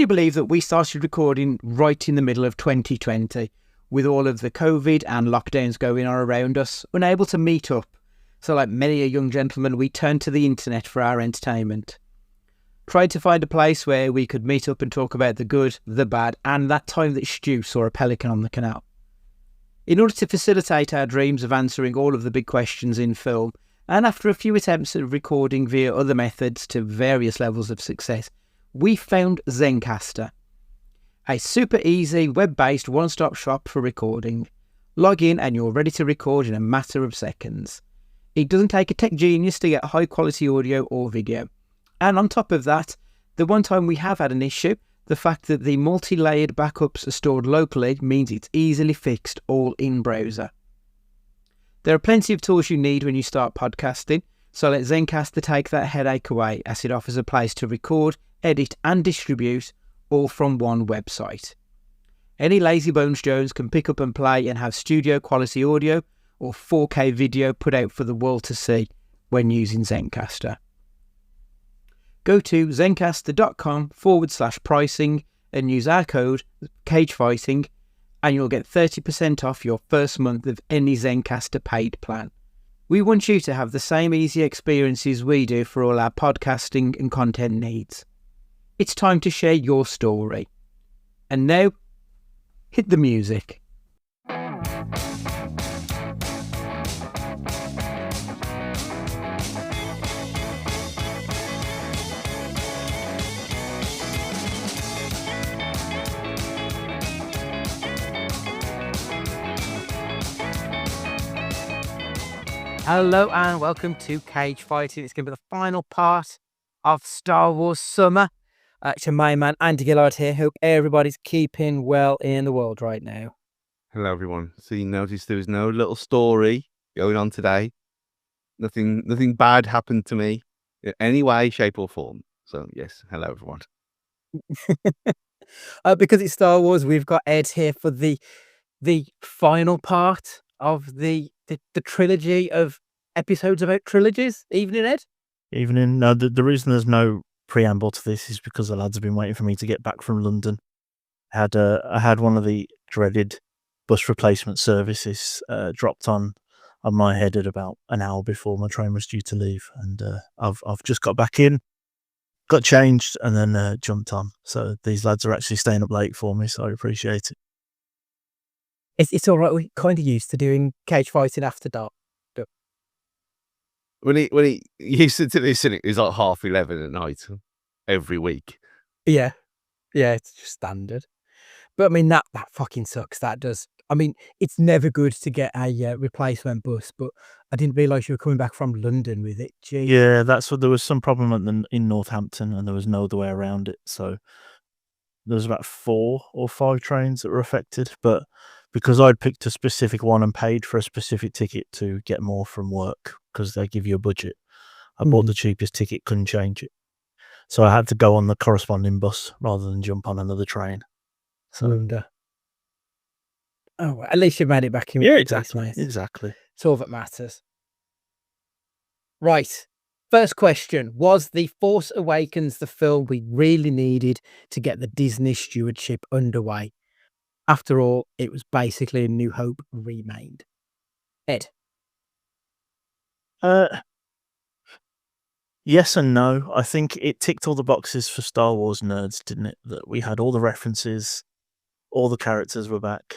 you believe that we started recording right in the middle of 2020 with all of the COVID and lockdowns going on around us, unable to meet up? So like many a young gentleman, we turned to the internet for our entertainment. Tried to find a place where we could meet up and talk about the good, the bad, and that time that Stu saw a pelican on the canal. In order to facilitate our dreams of answering all of the big questions in film, and after a few attempts at recording via other methods to various levels of success, we found Zencastr, a super easy web-based one-stop shop for recording. Log in and you're ready to record in a matter of seconds. It doesn't take a tech genius to get high quality audio or video. And on top of that, the one time we have had an issue, the fact that the multi-layered backups are stored locally means it's easily fixed all in browser. There are plenty of tools you need when you start podcasting, so let Zencastr take that headache away, as it offers a place to record, edit and distribute all from one website. Any lazy bones Jones can pick up and play and have studio quality audio or 4K video put out for the world to see when using Zencastr. Go to zencastr.com/pricing and use our code CAGEFIGHTING and you'll get 30% off your first month of any Zencastr paid plan. We want you to have the same easy experiences we do for all our podcasting and content needs. It's time to share your story. And now, hit the music. Hello and welcome to Cage Fighting. It's going to be the final part of Star Wars Summer. It's your main man, Andy Gillard here. Hope everybody's keeping well in the world right now. Hello, everyone. So you noticed there was no little story going on today. Nothing bad happened to me in any way, shape or form. So yes, hello, everyone. Because it's Star Wars, we've got Ed here for the final part of the trilogy of episodes about trilogies. Evening, Ed? Evening. No, the reason there's no preamble to this is because the lads have been waiting for me to get back from London. I had one of the dreaded bus replacement services dropped on my head at about an hour before my train was due to leave, and I've just got back in, got changed, and then jumped on. So these lads are actually staying up late for me, so I appreciate it. It's all right. We're kind of used to doing Cage Fighting after dark. When he used to do this, it was like 11:30 at night every week. Yeah, it's just standard. But I mean, that fucking sucks. That does. I mean, it's never good to get a replacement bus, but I didn't realise you were coming back from London with it. Gee. Yeah, that's what there was some problem in Northampton, and there was no other way around it. So there was about 4 or 5 trains that were affected, but because I'd picked a specific one and paid for a specific ticket to get more from work, because they give you a budget, I bought the cheapest ticket, couldn't change it. So I had to go on the corresponding bus rather than jump on another train. So, well, at least you made it back in. Yeah, exactly. Exactly. It's all that matters. Right. First question. Was The Force Awakens the film we really needed to get the Disney stewardship underway? After all, it was basically a New Hope remade. Ed? Yes and no. I think it ticked all the boxes for Star Wars nerds, didn't it? That we had all the references, all the characters were back.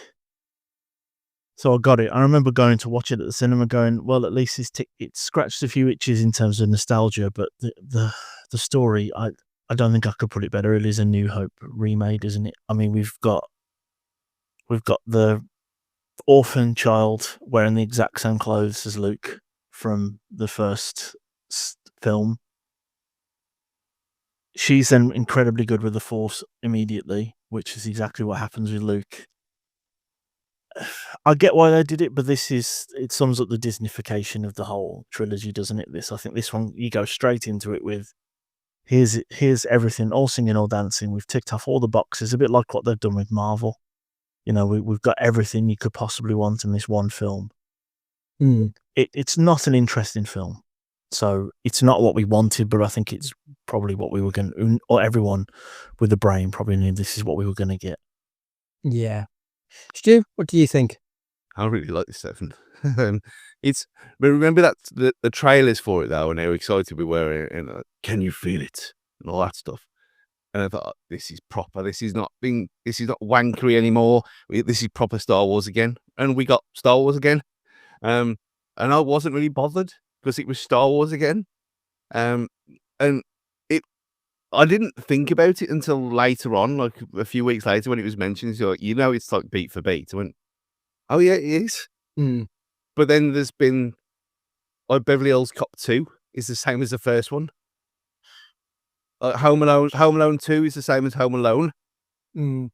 So I got it. I remember going to watch it at the cinema going, well, at least it scratched a few itches in terms of nostalgia, but the story, I don't think I could put it better. It is a New Hope remade, isn't it? I mean, we've got the orphan child wearing the exact same clothes as Luke from the first film. She's then incredibly good with the Force immediately, which is exactly what happens with Luke. I get why they did it, but it sums up the Disneyfication of the whole trilogy, doesn't it? I think this one, you go straight into it with, here's everything, all singing, all dancing. We've ticked off all the boxes, a bit like what they've done with Marvel. You know, we've got everything you could possibly want in this one film. It's not an interesting film. So it's not what we wanted, but I think it's probably what we were going to, or everyone with a brain probably knew this is what we were going to get. Yeah. Stu, what do you think? I really like this Stefan. But remember that the trailers for it though, and how excited we were, and can you feel it and all that stuff. And I thought, this is proper. This is not wankery anymore. This is proper Star Wars again, and we got Star Wars again. And I wasn't really bothered because it was Star Wars again. And I didn't think about it until later on, like a few weeks later when it was mentioned. So it's like beat for beat. I went, oh yeah, it is. Mm. But then there's been Beverly Hills Cop 2 is the same as the first one. Home Alone 2 is the same as Home Alone. Mm.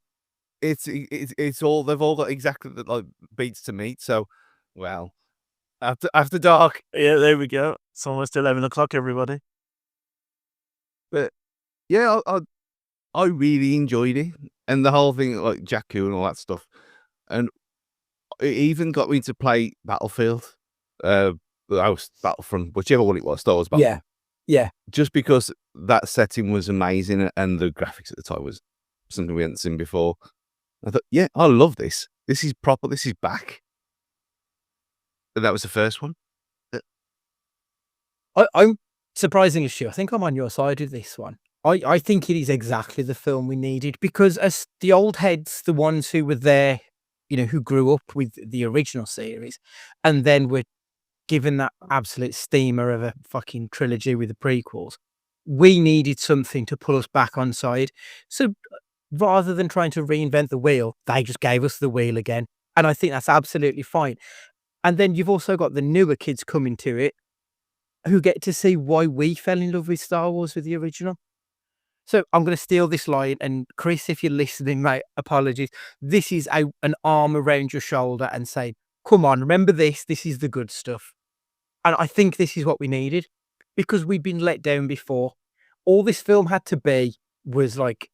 It's all, they've all got exactly the like beats to meet. So, well, after dark. Yeah, there we go. It's almost 11 o'clock, everybody. But yeah, I really enjoyed it, and the whole thing, like Jakku and all that stuff, and it even got me to play Battlefield, Battlefront, whichever one it was, Star Wars Battlefront. Yeah. Just because that setting was amazing and the graphics at the time was something we hadn't seen before. I thought, yeah, I love this. This is proper. This is back. And that was the first one. I'm surprisingly sure. I think I'm on your side with this one. I think it is exactly the film we needed, because as the old heads, the ones who were there, who grew up with the original series and then were given that absolute steamer of a fucking trilogy with the prequels, we needed something to pull us back on side. So rather than trying to reinvent the wheel, they just gave us the wheel again. And I think that's absolutely fine. And then you've also got the newer kids coming to it who get to see why we fell in love with Star Wars with the original. So I'm going to steal this line, and Chris, if you're listening, mate, apologies. This is an arm around your shoulder and say, come on, remember this. This is the good stuff. And I think this is what we needed, because we've been let down before. All this film had to be was like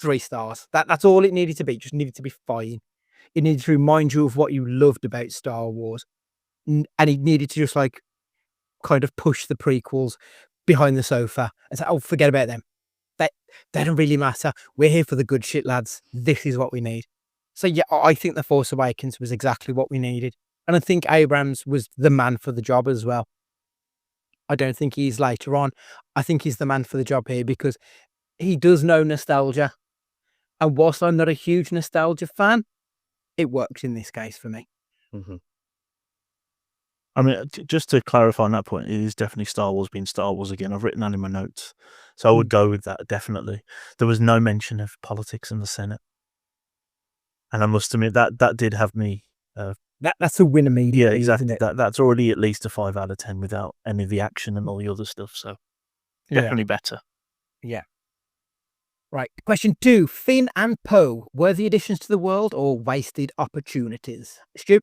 3 stars. That's all it needed to be. It just needed to be fine. It needed to remind you of what you loved about Star Wars. And it needed to just like kind of push the prequels behind the sofa and say, oh, forget about them. They don't really matter. We're here for the good shit, lads. This is what we need. So yeah, I think The Force Awakens was exactly what we needed. And I think Abrams was the man for the job as well. I don't think he's later on. I think he's the man for the job here because he does know nostalgia. And whilst I'm not a huge nostalgia fan, it works in this case for me. Mm-hmm. I mean, just to clarify on that point, it is definitely Star Wars being Star Wars again. I've written that in my notes. So I would go with that, definitely. There was no mention of politics in the Senate. And I must admit, that did have me... That's a win immediately. Yeah, exactly. Isn't it? That's already at least a 5 out of 10 without any of the action and all the other stuff. So definitely better. Yeah. Right. Question 2. Finn and Poe, worthy additions to the world or wasted opportunities? Stu?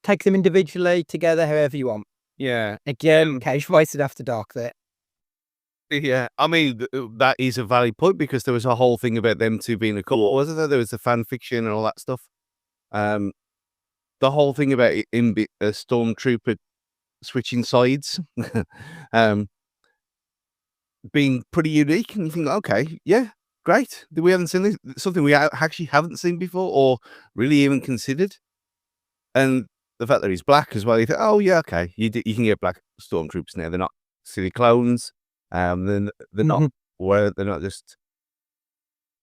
Take them individually, together, however you want. Yeah. Again, Cage wasted after dark there. Yeah, I mean, that is a valid point because there was a whole thing about them two being a couple, wasn't there? There was the fan fiction and all that stuff. The whole thing about him a stormtrooper switching sides, being pretty unique, and you think, okay, yeah, great. We haven't seen this, something we actually haven't seen before or really even considered. And the fact that he's black as well, you think, oh yeah, okay, you can get black stormtroopers now. They're not silly clones. They're not they're not just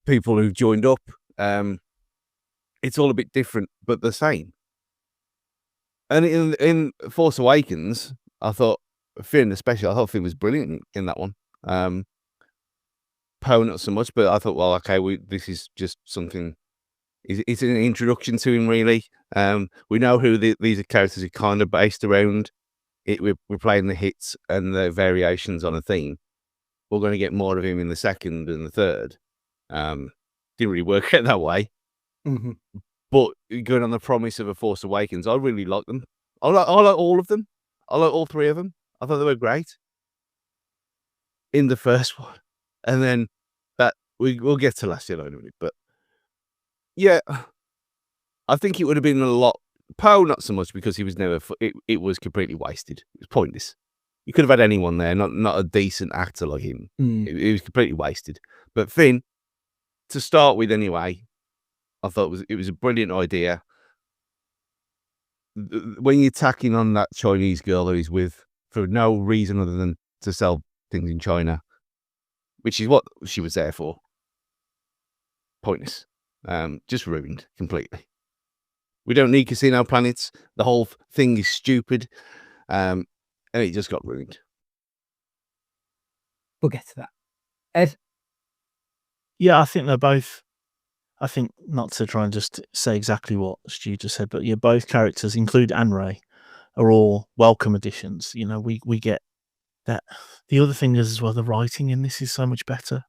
people who've joined up. It's all a bit different, but the same. And in Force Awakens, I thought Finn, especially, I thought Finn was brilliant in that one. Poe not so much, but I thought, well, okay, this is just something. It's an introduction to him, really. We know who these characters are kind of based around. We're playing the hits and the variations on a theme. We're going to get more of him in the second and the third. Didn't really work out that way. Mm-hmm. But going on the promise of A Force Awakens, I really like them. I like all of them. I like all 3 of them. I thought they were great in the first one. And then that we'll get to Last Jedi in a minute. But yeah, I think it would have been a lot Poe, not so much because he was never. It was completely wasted. It was pointless. You could have had anyone there, not a decent actor like him. It was completely wasted. But Finn, to start with, anyway, I thought it was a brilliant idea. When you're tacking on that Chinese girl who he's with for no reason other than to sell things in China, which is what she was there for. Pointless. Just ruined completely. We don't need casino planets. The whole thing is stupid. And it just got ruined. We'll get to that. Ed? Yeah, I think they're both. I think, not to try and just say exactly what Stu just said, but yeah, both characters, include Anne Ray, are all welcome additions. You know, we get that. The other thing is as well, the writing in this is so much better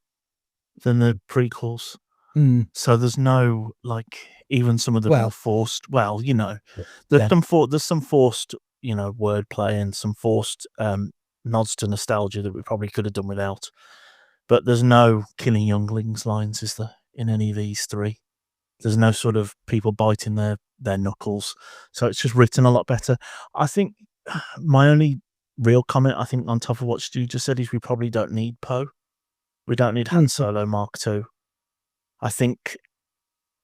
than the prequels. So there's no, like, even some of the more forced. Well, you know, there's some forced, you know, wordplay and some forced nods to nostalgia that we probably could have done without. But there's no killing younglings lines, is there, in any of these three? There's no sort of people biting their knuckles. So it's just written a lot better. I think my only real comment, I think, on top of what Stu just said, is we probably don't need Poe. We don't need Han Solo Mark II. I think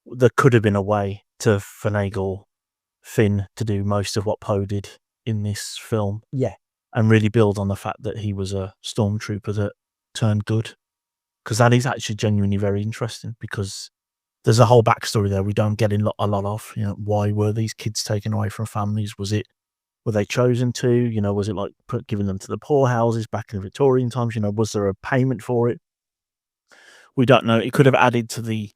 there could have been a way to finagle Finn to do most of what Poe did in this film. Yeah. And really build on the fact that he was a stormtrooper that turned good. Because that is actually genuinely very interesting, because there's a whole backstory there we don't get a lot of. You know, why were these kids taken away from families? Were they chosen to? You know, was it like giving them to the poorhouses back in the Victorian times? You know, was there a payment for it? We don't know. It could have added to the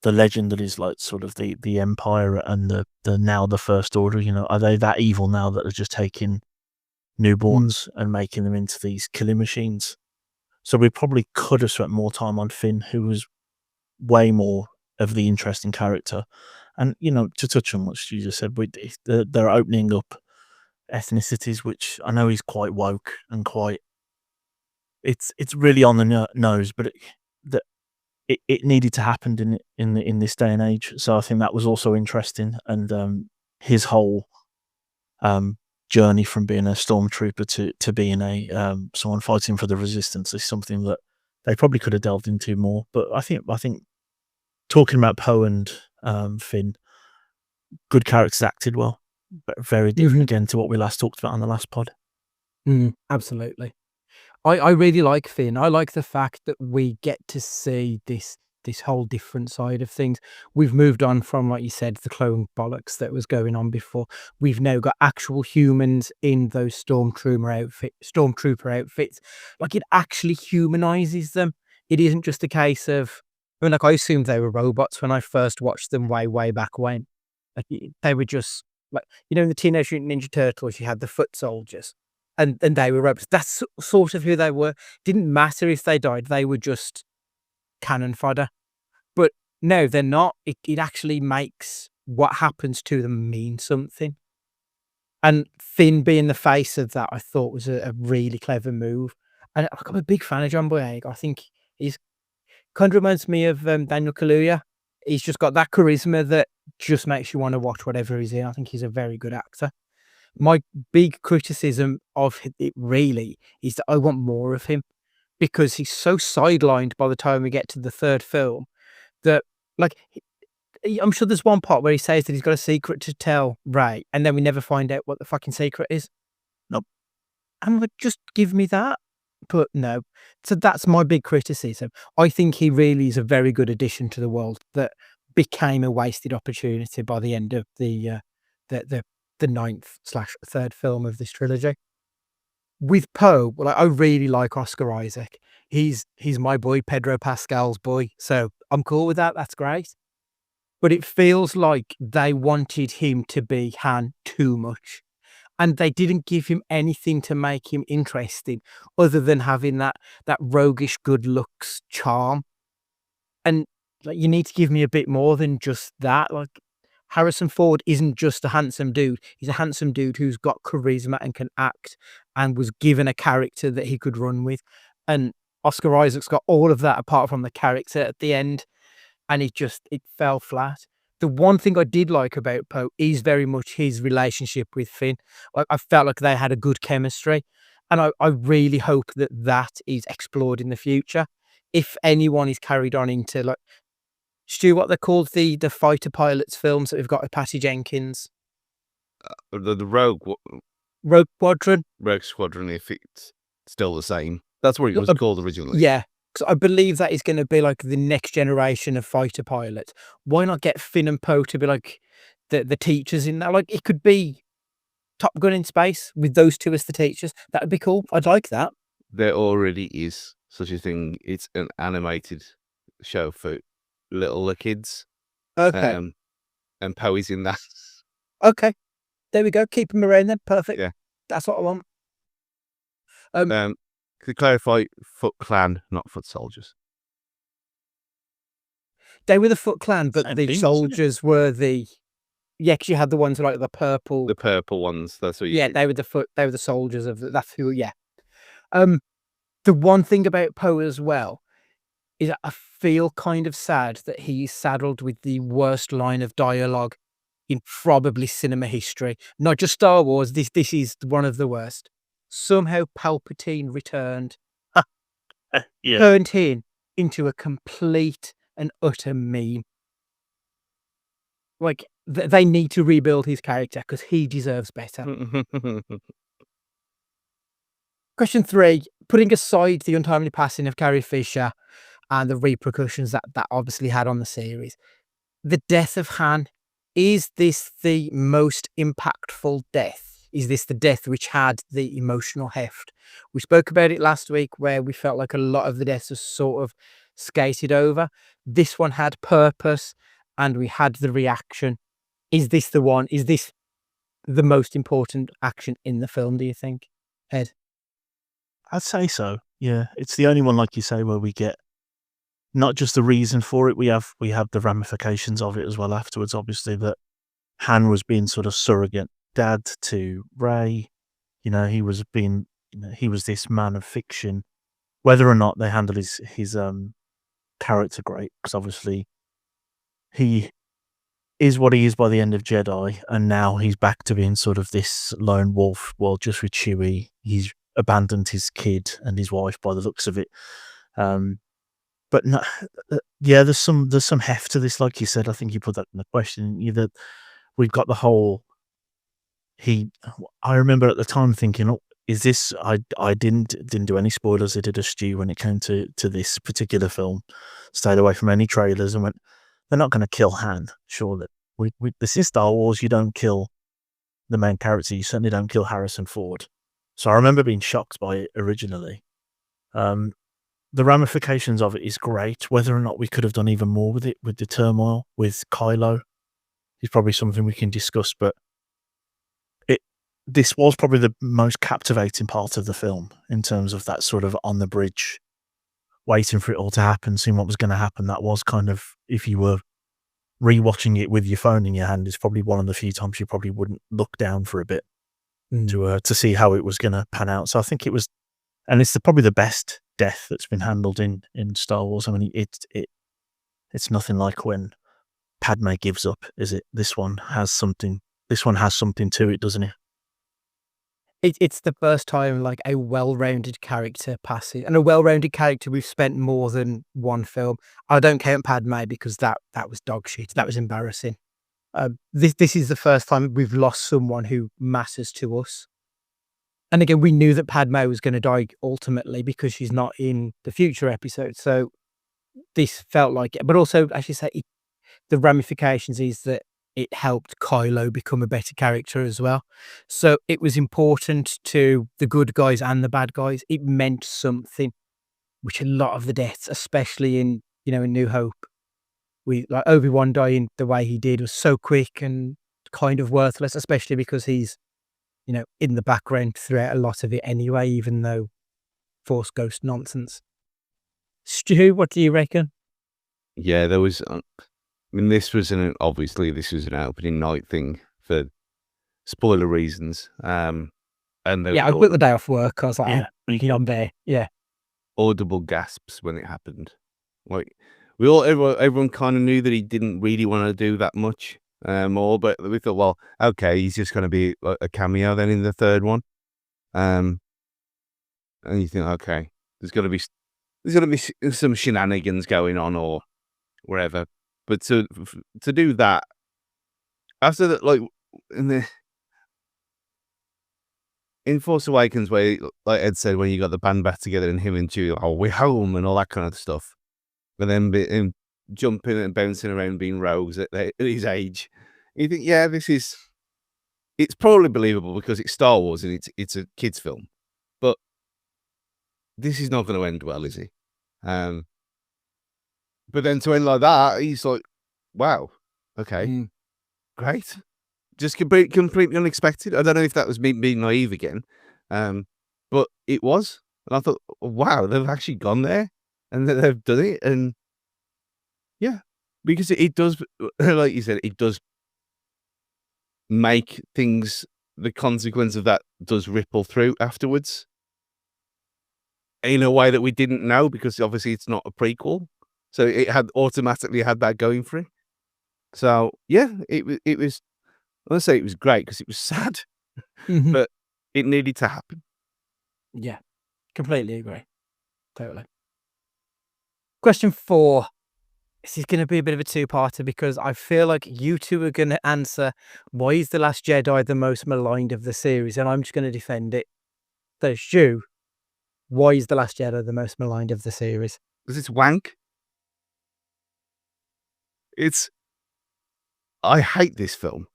legend that is like sort of the Empire and the now the First Order. You know, are they that evil now that are just taking newborns and making them into these killing machines? So we probably could have spent more time on Finn, who was way more of the interesting character. And, you know, to touch on what Stu just said, they're opening up ethnicities, which I know is quite woke and quite. It's really on the nose, but it needed to happen in this day and age. So I think that was also interesting, and his whole journey from being a stormtrooper to being a someone fighting for the resistance is something that they probably could have delved into more. But I think talking about Poe and Finn, good characters acted well, but very different again to what we last talked about on the last pod. Absolutely. I really like Finn. I like the fact that we get to see this whole different side of things. We've moved on from, like you said, the clone bollocks that was going on before. We've now got actual humans in those stormtrooper outfits. Like, it actually humanizes them. It isn't just a case of, I mean, like, I assumed they were robots when I first watched them way back when. Like, they were just like, you know, in the Teenage Mutant Ninja Turtles, you had the foot soldiers. And they were robots. That's sort of who they were. Didn't matter if they died. They were just cannon fodder. But no, they're not. It actually makes what happens to them mean something. And Finn being the face of that, I thought was a really clever move. And I'm a big fan of John Boyega. I think he's kind of reminds me of Daniel Kaluuya. He's just got that charisma that just makes you want to watch whatever he's in. I think he's a very good actor. My big criticism of it really is that I want more of him, because he's so sidelined by the time we get to the third film that, like, I'm sure there's one part where he says that he's got a secret to tell Ray, and then we never find out what the fucking secret is. Nope. I'm like, just give me that. But no. So that's my big criticism. I think he really is a very good addition to the world that became a wasted opportunity by the end of the 9th/3rd film of this trilogy. With Poe, well, I really like Oscar Isaac. He's my boy, Pedro Pascal's boy. So I'm cool with that. That's great. But it feels like they wanted him to be Han too much. And they didn't give him anything to make him interesting other than having that roguish good looks charm. And like, you need to give me a bit more than just that. Like, Harrison Ford isn't just a handsome dude. He's a handsome dude who's got charisma and can act and was given a character that he could run with. And Oscar Isaac's got all of that apart from the character at the end. And it fell flat. The one thing I did like about Poe is very much his relationship with Finn. I felt like they had a good chemistry, and I really hope that that is explored in the future. If anyone is carried on into like Stu, what they're called, the fighter pilots films that we've got with Patty Jenkins, The Rogue Rogue Squadron. Squadron, if it's still the same. That's what it was Uh, called originally. Yeah, because I believe that is going to be like the next generation of fighter pilots. Why not get Finn and Poe to be like the teachers in that? Like it could be Top Gun in space with those two as the teachers. That would be cool. I'd like that. There already is such a thing. It's an animated show for littler kids. Okay. And Poe is in that. Okay. There we go. Keep them around then. Perfect. Yeah. That's what I want. To clarify, Foot Clan, not Foot Soldiers. They were the Foot Clan, but Same the thing, wasn't it? soldiers were the. Yeah, because you had the ones like the purple. The purple ones. That's what you. Yeah, they were the soldiers of that's who. Yeah. The one thing about Poe as well is that I feel kind of sad that he's saddled with the worst line of dialogue in probably cinema history. Not just Star Wars. This is one of the worst. Somehow Palpatine returned, Yeah. turned him into a complete and utter meme. Like they need to rebuild his character because he deserves better. Question 3, putting aside the untimely passing of Carrie Fisher and the repercussions that obviously had on the series, the death of Han, is this the most impactful death? Is this the death which had the emotional heft? We spoke about it last week where we felt like a lot of the deaths was sort of skated over. This one had purpose and we had the reaction. Is this the one? Is this the most important action in the film, do you think, Ed? I'd say so. Yeah, it's the only one, like you say, where we get not just the reason for it. We have the ramifications of it as well afterwards. Obviously, that Han was being sort of surrogate dad to Rey. You know, he was being, he was this man of fiction. Whether or not they handle his character great, because obviously he is what he is by the end of Jedi, and now he's back to being sort of this lone wolf. Well, just with Chewie, he's abandoned his kid and his wife by the looks of it. But no, yeah, there's some heft to this, like you said. I think you put that in the question. That we've got the whole. I remember at the time thinking, "Oh, is this?" I didn't do any spoilers. I did a Stu when it came to this particular film. Stayed away from any trailers and went, they're not going to kill Han, surely. This is Star Wars. You don't kill the main character. You certainly don't kill Harrison Ford. So I remember being shocked by it originally. The ramifications of it is great. Whether or not we could have done even more with it, with the turmoil, with Kylo, is probably something we can discuss. But this was probably the most captivating part of the film in terms of that sort of on the bridge, waiting for it all to happen, seeing what was going to happen. That was kind of, if you were rewatching it with your phone in your hand, it's probably one of the few times you probably wouldn't look down for a bit to see how it was going to pan out. So I think it was, and it's probably the best death that's been handled in Star Wars. I mean, it's nothing like when Padme gives up, is it? This one has something to it, doesn't it? It's the first time like a well-rounded character passes, and a well-rounded character we've spent more than one film. I don't count Padme because that was dog shit. That was embarrassing. This is the first time we've lost someone who matters to us. And again, we knew that Padme was going to die ultimately because she's not in the future episode. So this felt like it. But also, as you say, the ramifications is that it helped Kylo become a better character as well. So it was important to the good guys and the bad guys. It meant something, which a lot of the deaths, especially in New Hope, like Obi-Wan dying the way he did was so quick and kind of worthless, especially because he's, in the background throughout a lot of it anyway, even though Force Ghost nonsense. Stu, what do you reckon? Yeah, there was. This was an opening night thing for spoiler reasons. And I quit the day off work. I was like, I'm there. Yeah. Audible gasps when it happened. Like everyone kind of knew that he didn't really want to do that much more, but we thought, well, okay, he's just going to be like a cameo then in the third one. And you think, okay, there's going to be some shenanigans going on or wherever. But to do that after that, like in Force Awakens, where like Ed said, when you got the band back together and him and Chewie, oh, we're home and all that kind of stuff. But then him jumping and bouncing around being rogues at his age, you think, yeah, it's probably believable because it's Star Wars and it's a kids film. But this is not going to end well, is he? But then to end like that, he's like, wow, okay, great. Just completely unexpected. I don't know if that was me being naive again, but it was. And I thought, wow, they've actually gone there and they've done it. And yeah, because it does, like you said, it does make things, the consequence of that does ripple through afterwards in a way that we didn't know, because obviously it's not a prequel. So it had automatically had that going for it. So yeah, it was, let's say it was great because it was sad, but it needed to happen. Yeah, completely agree. Totally. Question 4. This is going to be a bit of a two-parter because I feel like you two are going to answer, why is The Last Jedi the most maligned of the series? And I'm just going to defend it. So, Stu, why is The Last Jedi the most maligned of the series? Because it's wank. I hate this film.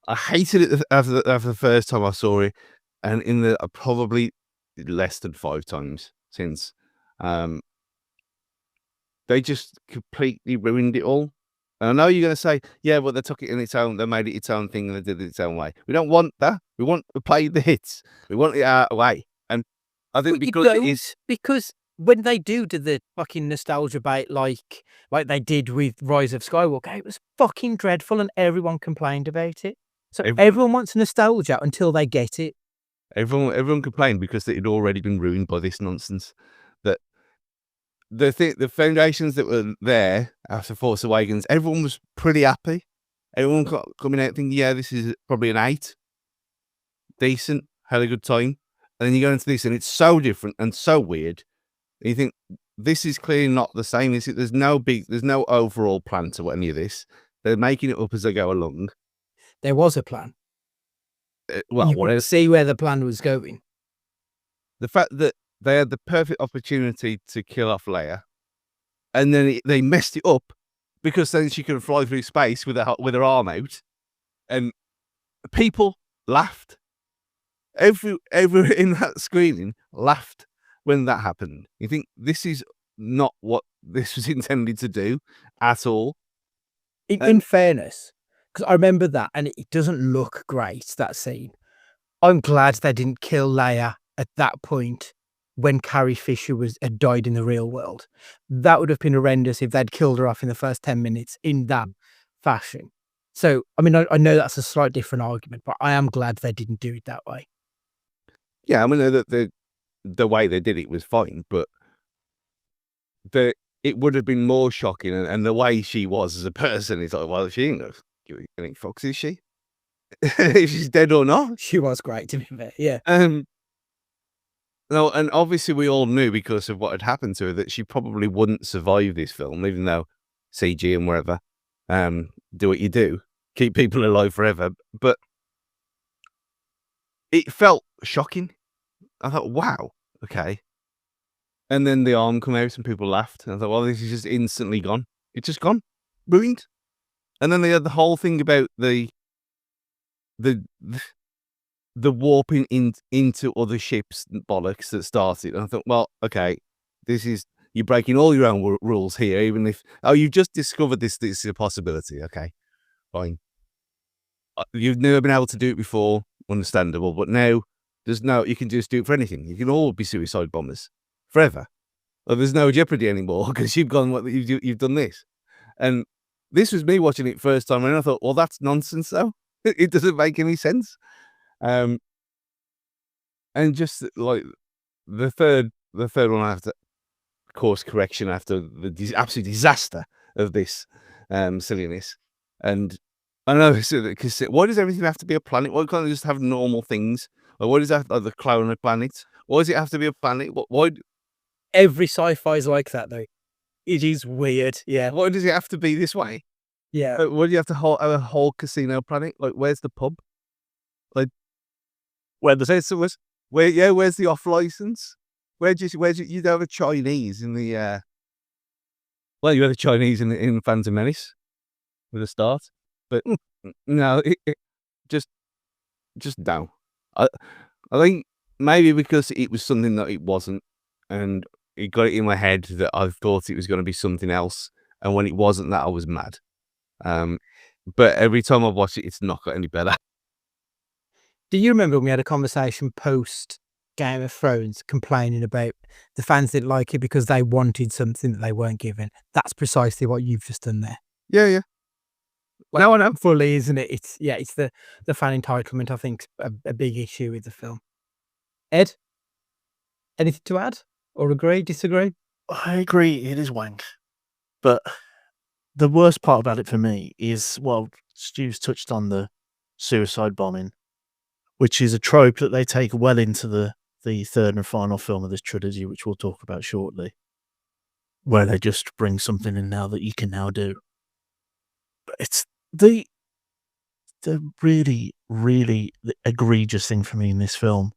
I hated it after the first time I saw it, and in the probably less than 5 times since. They just completely ruined it all. And I know you're going to say, yeah, well, they took it in its own, they made it its own thing, and they did it its own way. We don't want that. We want to play the hits. We want it our way. And I think because when they do the fucking nostalgia bait, like they did with Rise of Skywalker, it was fucking dreadful, and everyone complained about it. So everyone wants nostalgia until they get it. Everyone complained because it had already been ruined by this nonsense. That the foundations that were there after Force Awakens, everyone was pretty happy. Everyone coming out thinking, yeah, this is probably an 8. Decent, had a good time. And then you go into this and it's so different and so weird. And you think, this is clearly not the same. There's no overall plan to any of this. They're making it up as they go along. There was a plan. Well, you could see where the plan was going. The fact that they had the perfect opportunity to kill off Leia, and then they messed it up because then she could fly through space with her arm out, and people laughed. Every in that screening laughed when that happened. You think this is not what this was intended to do at all. In fairness, because I remember that, and it doesn't look great, that scene. I'm glad they didn't kill Leia at that point when Carrie Fisher had died in the real world. That would have been horrendous if they'd killed her off in the first 10 minutes in that fashion. So, I mean, I know that's a slight different argument, but I am glad they didn't do it that way. Yeah, I mean, the way they did it was fine, but it would have been more shocking, and the way she was as a person, it's like, well, she ain't gonna give any fucks, is she? If she's dead or not. She was great, to be fair, yeah. No, and obviously we all knew because of what had happened to her that she probably wouldn't survive this film, even though CG and wherever, do what you do, keep people alive forever. But it felt shocking. I thought, wow, okay. And then the arm come out and people laughed. And I thought, well, this is just instantly gone. It's just gone, ruined. And then they had the whole thing about the warping into other ships bollocks that started. And I thought, well, okay, you're breaking all your own rules here, even if, you've just discovered this is a possibility. Okay, fine. You've never been able to do it before, understandable, but now you can just do it for anything. You can all be suicide bombers forever. Well, there's no jeopardy anymore because you've done this. And this was me watching it first time, and I thought, well, that's nonsense though. It doesn't make any sense. And just like the third one, course correction after the absolute disaster of this silliness. And I know, because why does everything have to be a planet? Why can't they just have normal things? Or why does that, like the clown on a planet? Why does it have to be a planet? Why Every sci-fi is like that, though. It is weird. Yeah. why does it have to be this way? Yeah. Why do you have to have a whole casino planet? Like, where's the pub? Like, Where the where's the off license? Where'd you have a Chinese in the well, you had a Chinese in Phantom Menace with a start, but no, it just no. I think maybe because it was something that it wasn't, and it got it in my head that I thought it was going to be something else, and when it wasn't that, I was mad. But every time I watch it, it's not got any better. Do you remember when we had a conversation post Game of Thrones complaining about the fans didn't like it because they wanted something that they weren't given? That's precisely what you've just done there. Yeah. Like, No, I know. fully, isn't it? It's the fan entitlement, I think, a big issue with the film. Ed, anything to add or agree, disagree? I agree, it is wank. But the worst part about it for me is, well, Stu's touched on the suicide bombing, which is a trope that they take well into the third and final film of this trilogy, which we'll talk about shortly, where they just bring something in now that you can now do. But it's the really, really egregious thing for me in this film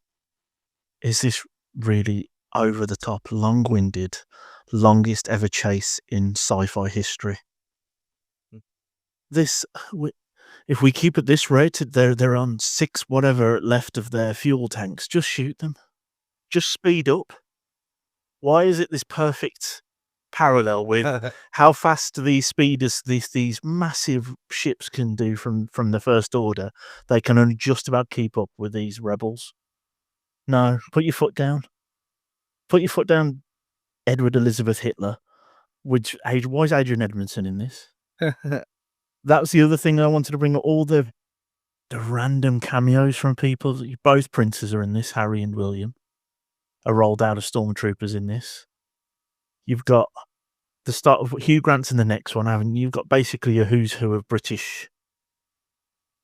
is this really over-the-top, long-winded, longest ever chase in sci-fi history. This, if we keep at this rate, they're on 6 whatever left of their fuel tanks. Just shoot them. Just speed up. Why is it this perfect parallel with how fast these speeders, these massive ships can do from the First Order? They can only just about keep up with these rebels. No, put your foot down. Put your foot down, Edward Elizabeth Hitler. Why is Adrian Edmondson in this? That was the other thing I wanted to bring up. All the random cameos from people. Both princes are in this. Harry and William are rolled out of stormtroopers in this. You've got the start of Hugh Grant's in the next one, haven't you? You've got basically a who's who of British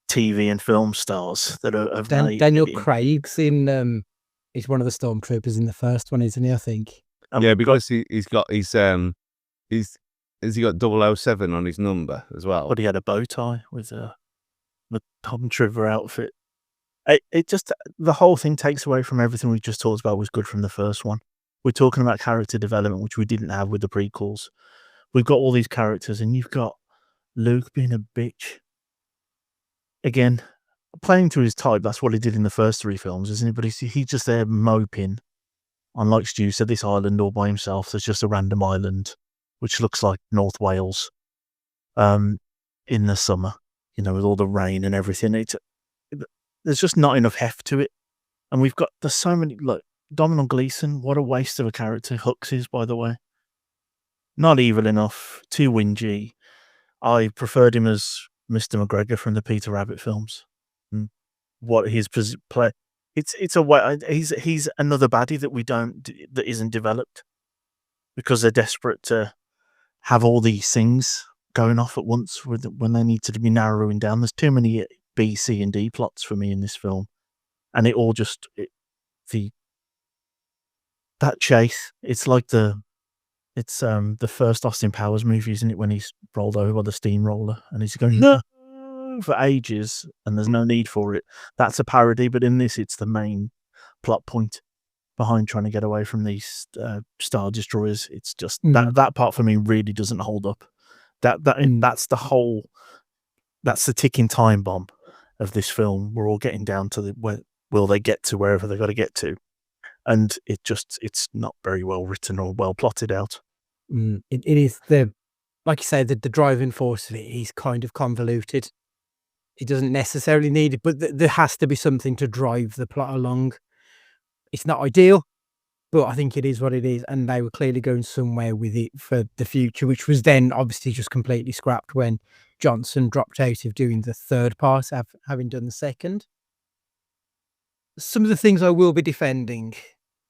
TV and film stars that are Daniel Craig's in. He's one of the stormtroopers in the first one, isn't he? I think. Yeah, because he's got has he got 007 on his number as well? But he had a bow tie with the Tom Trevor outfit. It just, the whole thing takes away from everything we just talked about was good from the first one. We're talking about character development, which we didn't have with the prequels. We've got all these characters, and you've got Luke being a bitch. Again, playing to his type, that's what he did in the first 3 films, isn't he? But he's just there moping on, like Stu said, this island all by himself. There's just a random island, which looks like North Wales in the summer, with all the rain and everything. There's just not enough heft to it. And there's so many, look, Domhnall Gleeson, what a waste of a character Hux is, by the way. Not evil enough, too whingy. I preferred him as Mr. McGregor from the Peter Rabbit films. What his play, it's a way. He's another baddie that isn't developed because they're desperate to have all these things going off at once when they need to be narrowing down. There's too many B, C, and D plots for me in this film, and it all just that chase. It's like the first Austin Powers movie, isn't it? When he's rolled over by the steamroller and he's going no for ages, and there's no need for it. That's a parody, but in this, it's the main plot point behind trying to get away from these Star Destroyers. It's just that part for me really doesn't hold up. That's the ticking time bomb of this film. We're all getting down to where will they get to wherever they got to get to, and it's not very well written or well plotted out. It is like you say, the driving force of it is kind of convoluted. It doesn't necessarily need it, but there has to be something to drive the plot along. It's not ideal, but I think it is what it is, and they were clearly going somewhere with it for the future, which was then obviously just completely scrapped when Johnson dropped out of doing the third part, having done the second. Some of the things I will be defending.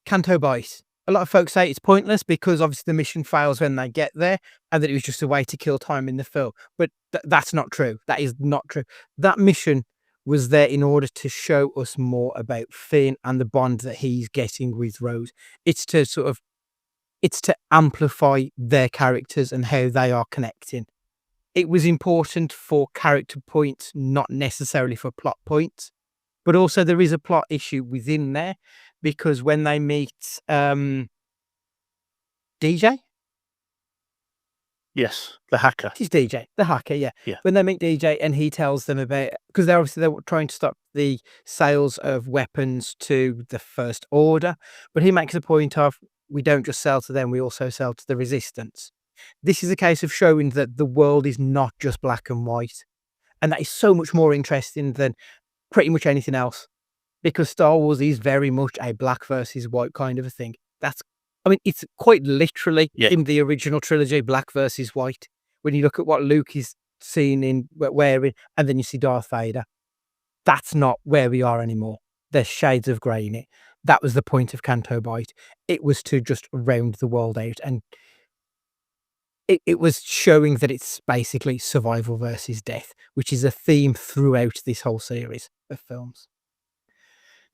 Canto Bight. a lot of folks say it's pointless because obviously the mission fails when they get there, and that it was just a way to kill time in the film. But that's not true. That is not true. That mission was there in order to show us more about Finn and the bond that he's getting with Rose. It's to amplify their characters and how they are connecting. It was important for character points, not necessarily for plot points. But also there is a plot issue within there because when they meet DJ? Yes, the hacker. He's DJ, the hacker, yeah. Yeah. When they meet DJ and he tells them about, because they're trying to stop the sales of weapons to the First Order, but he makes a point of, we don't just sell to them, we also sell to the Resistance. This is a case of showing that the world is not just black and white. And that is so much more interesting than pretty much anything else. Because Star Wars is very much a black versus white kind of a thing. It's quite literally in the original trilogy, black versus white. When you look at what Luke is seen in wearing, and then you see Darth Vader, that's not where we are anymore. There's shades of grey in it. That was the point of Canto Bight. It was to just round the world out, and it was showing that it's basically survival versus death, which is a theme throughout this whole series of films.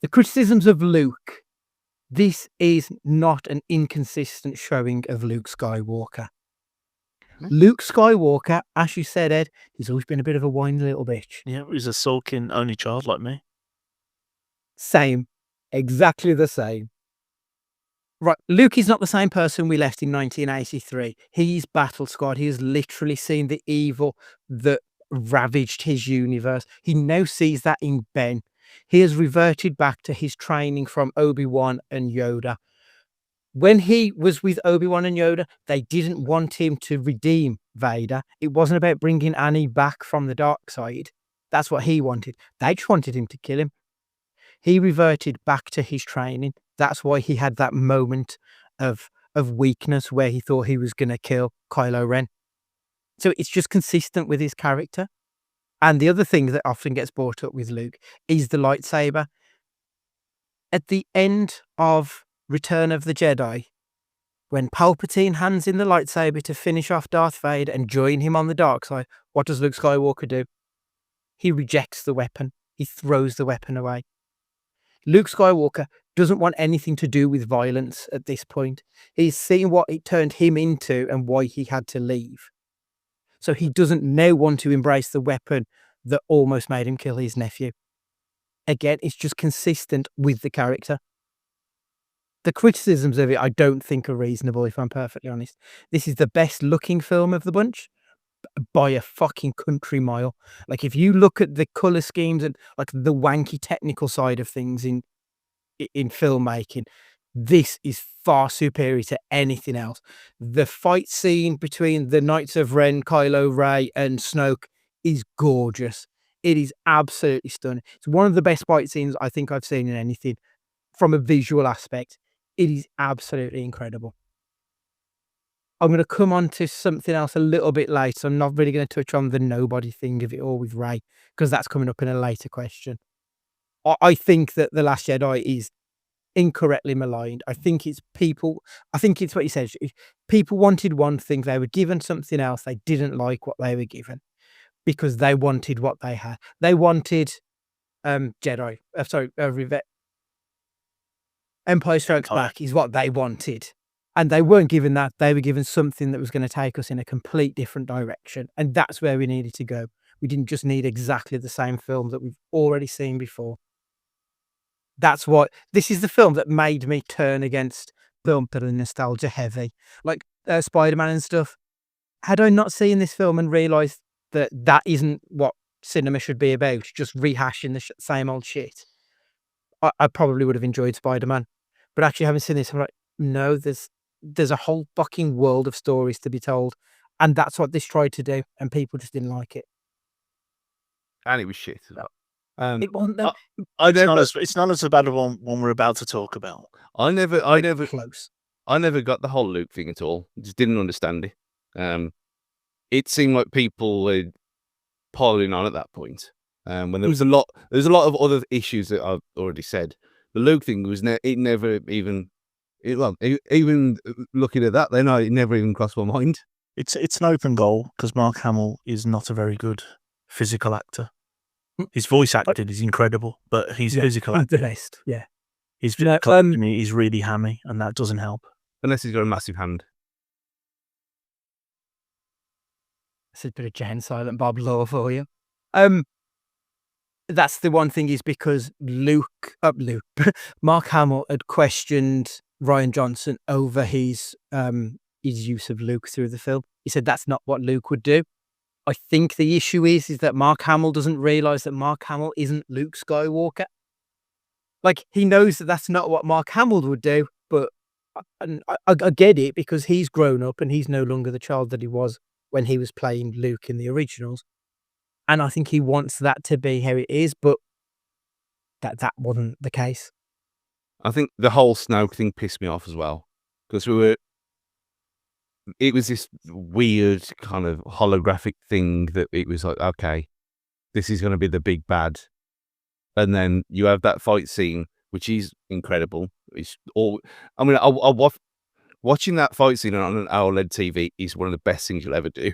The criticisms of Luke. This is not an inconsistent showing of Luke Skywalker. Luke Skywalker, as you said, Ed, he's always been a bit of a whiny little bitch. Yeah, he's a sulking only child like me. Same. Exactly the same. Right, Luke is not the same person we left in 1983. He's battle scarred. He has literally seen the evil that ravaged his universe. He now sees that in Ben. He has reverted back to his training from Obi-Wan and Yoda. When he was with Obi-Wan and Yoda, they didn't want him to redeem Vader. It wasn't about bringing Annie back from the dark side. That's what he wanted. They just wanted him to kill him. He reverted back to his training. That's why he had that moment of weakness where he thought he was going to kill Kylo Ren. So it's just consistent with his character. And the other thing that often gets brought up with Luke is the lightsaber. At the end of Return of the Jedi, when Palpatine hands in the lightsaber to finish off Darth Vader and join him on the dark side, what does Luke Skywalker do? He rejects the weapon. He throws the weapon away. Luke Skywalker doesn't want anything to do with violence at this point. He's seen what it turned him into and why he had to leave. So he doesn't now want to embrace the weapon that almost made him kill his nephew. Again, it's just consistent with the character. The criticisms of it, I don't think are reasonable, if I'm perfectly honest. This is the best looking film of the bunch by a fucking country mile. Like, if you look at the color schemes and like the wanky technical side of things in filmmaking, this is far superior to anything else. The fight scene between the Knights of Ren, Kylo Ren, and Snoke is gorgeous. It is absolutely stunning. It's one of the best fight scenes I think I've seen in anything from a visual aspect. It is absolutely incredible. I'm going to come on to something else a little bit later. I'm not really going to touch on the nobody thing of it all with Rey, because that's coming up in a later question. I think that The Last Jedi is incorrectly maligned. I think it's what you said. People wanted one thing, they were given something else. They didn't like what they were given because they wanted what they had. They wanted Empire Strikes Back is what they wanted, and they weren't given that. They were given something that was going to take us in a complete different direction, and that's where we needed to go. We didn't just need exactly the same film that we've already seen before. That's what this is the film that made me turn against film that are nostalgia heavy, like Spider-Man and stuff. Had I not seen this film and realised that that isn't what cinema should be about, just rehashing the same old shit, I probably would have enjoyed Spider-Man. But actually, having seen this, I'm like, no, there's a whole fucking world of stories to be told, and that's what this tried to do, and people just didn't like it. And it was shit as well. It wasn't. It's not as bad as one we're about to talk about. I never close. I never got the whole Luke thing at all. Just didn't understand it. It seemed like people were piling on at that point. When there was a lot of other issues that I've already said. The Luke thing was it never even Even looking at that, then it never even crossed my mind. It's an open goal because Mark Hamill is not a very good physical actor. His voice acting is incredible, but his physical acting, yeah. his physical acting is really hammy, and that doesn't help. Unless he's got a massive hand. That's a bit of Jan Silent Bob lore for you. That's the one thing is because Mark Hamill had questioned Rian Johnson over his use of Luke through the film. He said that's not what Luke would do. I think the issue is that Mark Hamill doesn't realize that Mark Hamill isn't Luke Skywalker. Like, he knows that that's not what Mark Hamill would do, but I get it because he's grown up and he's no longer the child that he was when he was playing Luke in the originals. And I think he wants that to be how it is, but that wasn't the case. I think the whole Snoke thing pissed me off as well because it was this weird kind of holographic thing that it was like, okay, this is going to be the big bad. And then you have that fight scene, which is incredible. Watching that fight scene on an OLED TV is one of the best things you'll ever do.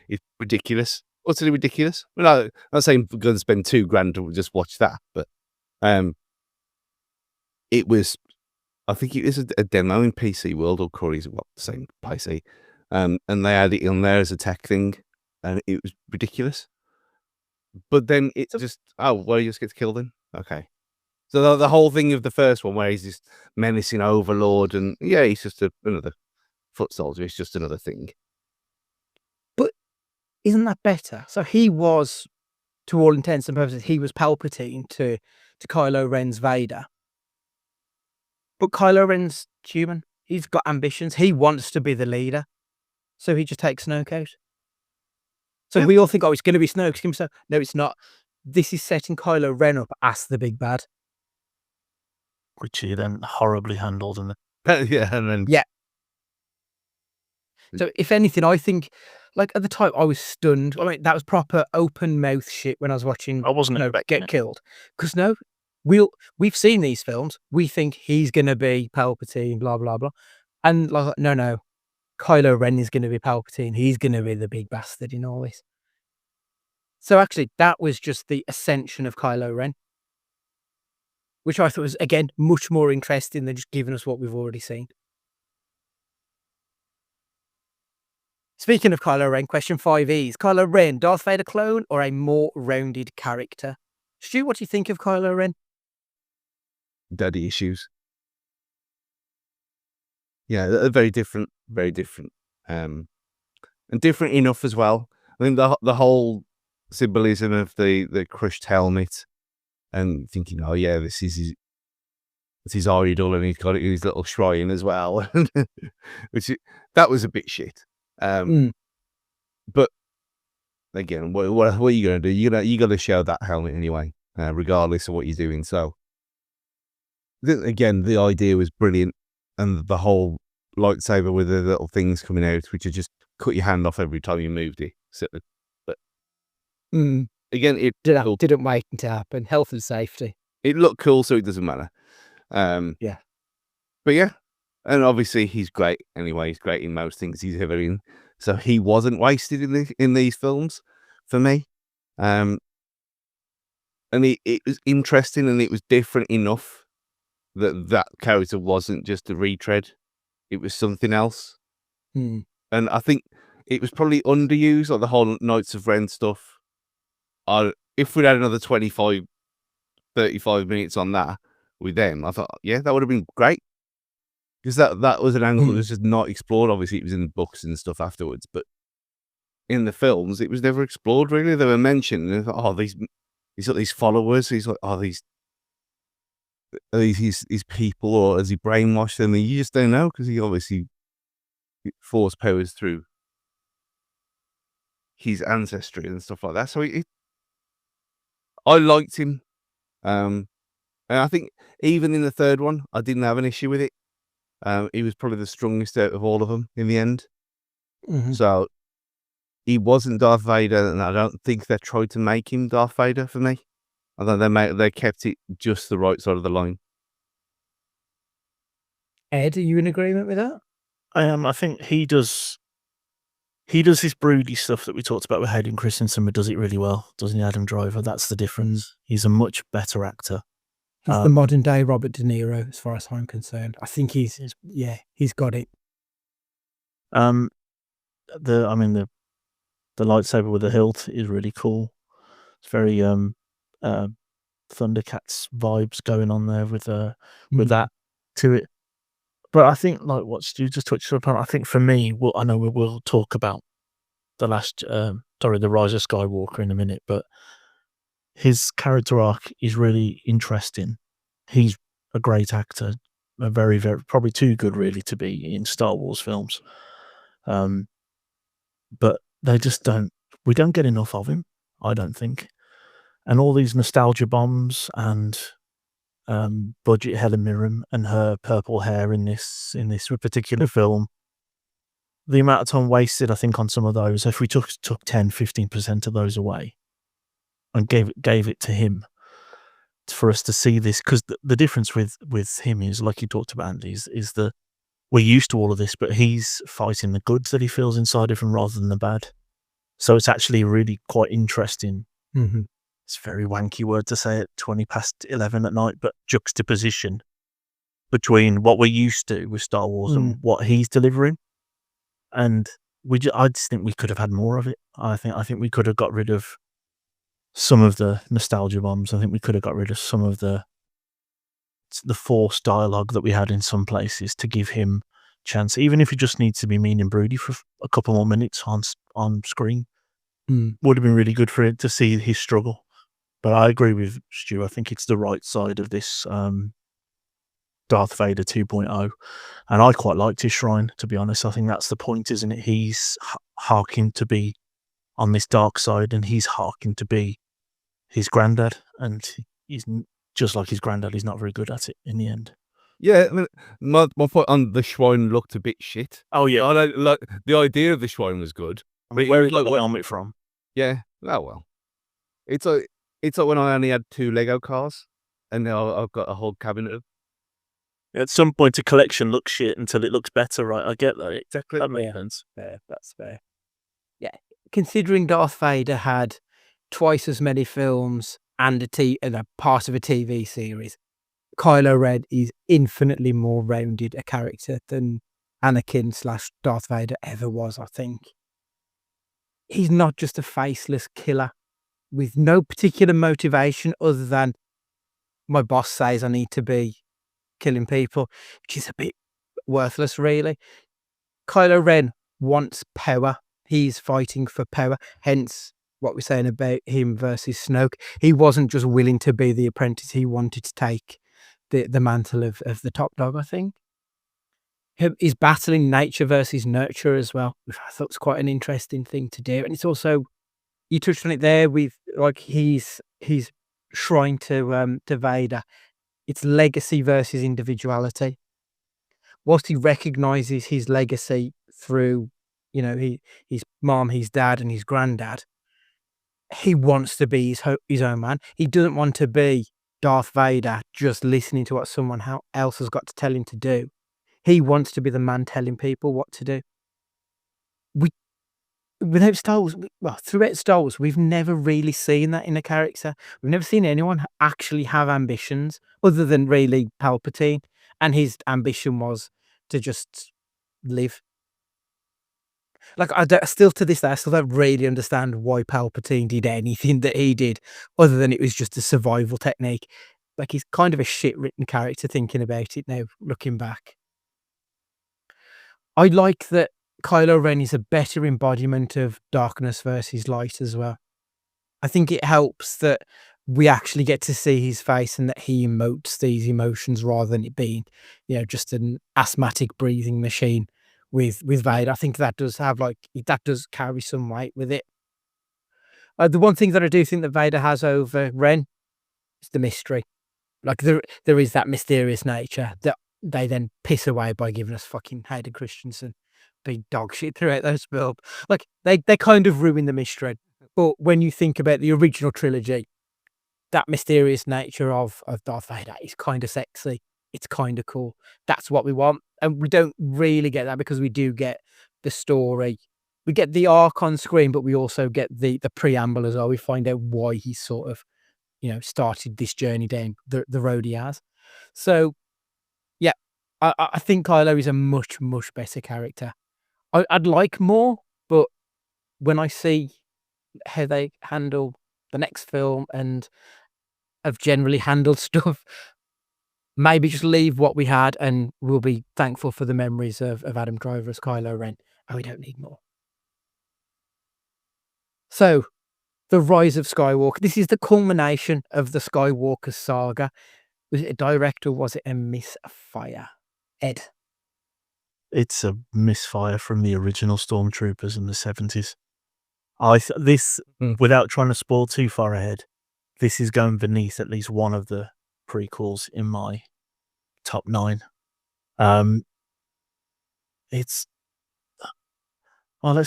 It's ridiculous. Utterly ridiculous. I'm not saying we're going to spend $2,000 to just watch that, but it was, I think it was a demo in PC World or Corey's, the same PC. And they had it on there as a tech thing, and it was ridiculous. But then it's just, he just gets killed then? Okay. So the whole thing of the first one where he's this menacing overlord and he's just another foot soldier. It's just another thing. But isn't that better? So he was, to all intents and purposes, he was Palpatine to Kylo Ren's Vader. But Kylo Ren's human. He's got ambitions. He wants to be the leader. So he just takes Snoke out. So we all think, it's going to be Snoke. No, it's not. This is setting Kylo Ren up as the big bad. Which he then horribly handled. So if anything, I think, like, at the time, I was stunned. I mean, that was proper open mouth shit when I was watching. I wasn't get killed. Because we've seen these films. We think he's going to be Palpatine, blah, blah, blah. And like, no. Kylo Ren is going to be Palpatine. He's going to be the big bastard in all this. So actually, that was just the ascension of Kylo Ren, which I thought was, again, much more interesting than just giving us what we've already seen. Speaking of Kylo Ren, question 5 is, Kylo Ren, Darth Vader clone or a more rounded character? Stu, what do you think of Kylo Ren? Daddy issues. Yeah, they're very different, and different enough as well. I think the whole symbolism of the crushed helmet and thinking, this is his idol, and he's got his little shrine as well, that was a bit shit. But again, what are you going to do? You got to show that helmet anyway, regardless of what you're doing. So again, the idea was brilliant. And the whole lightsaber with the little things coming out, which would just cut your hand off every time you moved it. But again, it didn't wait to happen. Health and safety. It looked cool, so it doesn't matter. But and obviously he's great anyway. He's great in most things he's ever in. So he wasn't wasted in these films for me. And it was interesting and it was different enough that character wasn't just a retread. It was something else. And I think it was probably underused, like the whole Knights of Ren stuff. If we'd had another 25, 35 minutes on that with them, I thought, that would have been great. Because that was an angle that was just not explored. Obviously, it was in the books and stuff afterwards, but in the films, it was never explored, really. They were mentioned, and I thought, he's got these followers. He's like, these people, or has he brainwashed them? And you just don't know because he obviously force powers through his ancestry and stuff like that. So I liked him, and I think even in the third one, I didn't have an issue with it. He was probably the strongest out of all of them in the end. So he wasn't Darth Vader, and I don't think they tried to make him Darth Vader for me. I think they kept it just the right side of the line. Ed, are you in agreement with that? I am. I think he does his broody stuff that we talked about with Hayden Christensen, but does it really well, doesn't he, Adam Driver? That's the difference. He's a much better actor. He's the modern day Robert De Niro, as far as I'm concerned. I think he's got it. The lightsaber with the hilt is really cool. It's very Thundercats vibes going on there with that to it. But I think, like what Stu just touched upon, I think for me, I know we will talk about the Rise of Skywalker in a minute, but his character arc is really interesting. He's a great actor, a very, very, probably too good really to be in Star Wars films. But they just we don't get enough of him, I don't think. And all these nostalgia bombs and budget Helen Mirren and her purple hair in this particular film, the amount of time wasted, I think, on some of those, if we took 10-15% of those away and gave it to him for us to see this, because the difference with him is, like you talked about, Andy, is that we're used to all of this, but he's fighting the goods that he feels inside of him rather than the bad. So it's actually really quite interesting. Mm-hmm. It's a very wanky word to say at 11:20 at night, but juxtaposition between what we're used to with Star Wars and what he's delivering. And I just think we could have had more of it. I think we could have got rid of some of the nostalgia bombs. I think we could have got rid of some of the forced dialogue that we had in some places to give him chance, even if he just needs to be mean and broody for a couple more minutes on screen. Would have been really good for it to see his struggle. But I agree with Stu. I think it's the right side of this Darth Vader 2.0. And I quite liked his shrine, to be honest. I think that's the point, isn't it? He's harking to be on this dark side, and he's harking to be his granddad. And he's just like his granddad, he's not very good at it in the end. Yeah, I mean, my point on the shrine looked a bit shit. Oh, yeah. Like, the idea of the shrine was good. But where is the helmet from? Yeah, oh well. It's like when I only had 2 Lego cars, and now I've got a whole cabinet of. At some point, a collection looks shit until it looks better, right? I get that. Exactly. That makes sense. Fair, that's fair. Yeah, considering Darth Vader had twice as many films and a part of a TV series, Kylo Ren is infinitely more rounded a character than Anakin/Darth Vader ever was, I think. He's not just a faceless killer with no particular motivation other than my boss says I need to be killing people, which is a bit worthless, really. Kylo Ren wants power. He's fighting for power. Hence what we're saying about him versus Snoke. He wasn't just willing to be the apprentice. He wanted to take the mantle of the top dog, I think. He's battling nature versus nurture as well, which I thought was quite an interesting thing to do. And it's also, you touched on it there with like he's shrine to Vader. It's legacy versus individuality. Whilst he recognizes his legacy through, his mom, his dad, and his granddad, he wants to be his own man. He doesn't want to be Darth Vader just listening to what someone else has got to tell him to do. He wants to be the man telling people what to do. Without Star Wars, throughout Star Wars, we've never really seen that in a character. We've never seen anyone actually have ambitions other than really Palpatine. And his ambition was to just live. Like, still to this day, I still don't really understand why Palpatine did anything that he did other than it was just a survival technique. Like, he's kind of a shit-written character thinking about it now, looking back. I like that Kylo Ren is a better embodiment of darkness versus light as well. I think it helps that we actually get to see his face and that he emotes these emotions rather than it being, just an asthmatic breathing machine with Vader. I think that does carry some weight with it. The one thing that I do think that Vader has over Ren is the mystery. Like there is that mysterious nature that they then piss away by giving us fucking Hayden Christensen being dog shit throughout those films. Like they kind of ruin the mystery. But when you think about the original trilogy, that mysterious nature of Darth Vader is kind of sexy. it's kind of cool. That's what we want. And we don't really get that because we do get the story. We get the arc on screen, but we also get the preamble as well. We find out why he's sort of, started this journey down the road he has. So, yeah, I think Kylo is a much, much better character. I'd like more, but when I see how they handle the next film and have generally handled stuff, maybe just leave what we had and we'll be thankful for the memories of Adam Driver as Kylo Ren. And we don't need more. So, the Rise of Skywalker. This is the culmination of the Skywalker saga. Was it a direct or was it a misfire? Ed? It's a misfire from the original Stormtroopers in the 70s. Without trying to spoil too far ahead, this is going beneath at least one of the prequels in my top 9. Let's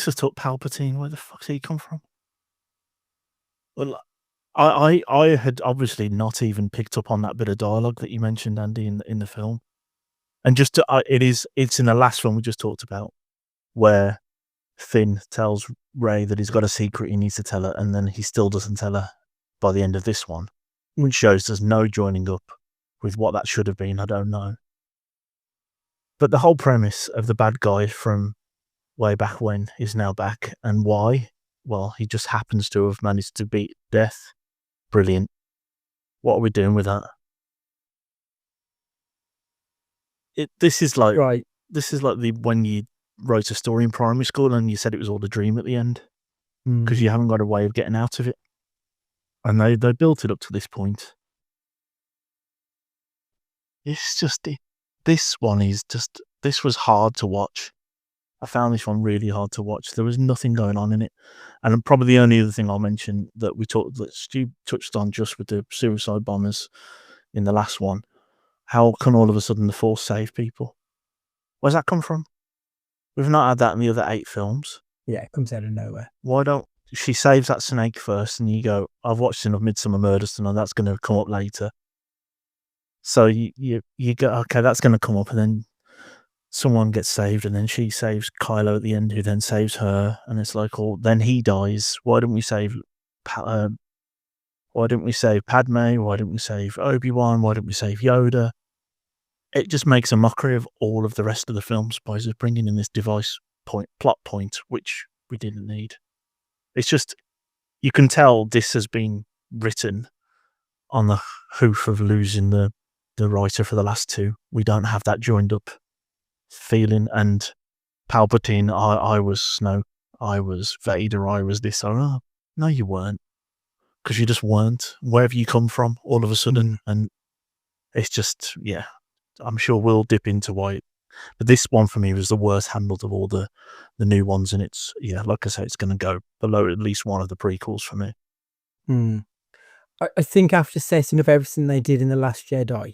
just talk Palpatine. Where the fuck did he come from? Well, I had obviously not even picked up on that bit of dialogue that you mentioned, Andy, in the film. And it's in the last film we just talked about, where Finn tells Rey that he's got a secret he needs to tell her, and then he still doesn't tell her by the end of this one, which shows there's no joining up with what that should have been. I don't know. But the whole premise of the bad guy from way back when is now back, and why? Well, he just happens to have managed to beat death. Brilliant. What are we doing with that? This is like when you wrote a story in primary school and you said it was all a dream at the end because you haven't got a way of getting out of it. And they built it up to this point. It's just this was hard to watch. I found this one really hard to watch. There was nothing going on in it. And probably the only other thing I'll mention that Stu touched on just with the suicide bombers in the last one, how can all of a sudden the Force save people? Where's that come from? We've not had that in the other 8 films. Yeah, it comes out of nowhere. Why don't she saves that snake first and you go, I've watched enough Midsummer Murders to know that's going to come up later. So you go, okay, that's going to come up, and then someone gets saved, and then she saves Kylo at the end, who then saves her, and it's like, oh, then he dies. Why didn't we save Padme? Why didn't we save Obi-Wan? Why didn't we save Yoda? It just makes a mockery of all of the rest of the films by just bringing in this plot point, which we didn't need. It's just, you can tell this has been written on the hoof of losing the writer for the last 2. We don't have that joined up feeling. And Palpatine, I was Snoke, I was Vader, I was this. Oh, no, you weren't. Because you just weren't. Where have you come from all of a sudden? And it's just, yeah, I'm sure we'll dip into why. But this one for me was the worst handled of all the new ones. And it's, yeah, like I say, it's going to go below at least one of the prequels for me. I think after setting up everything they did in The Last Jedi,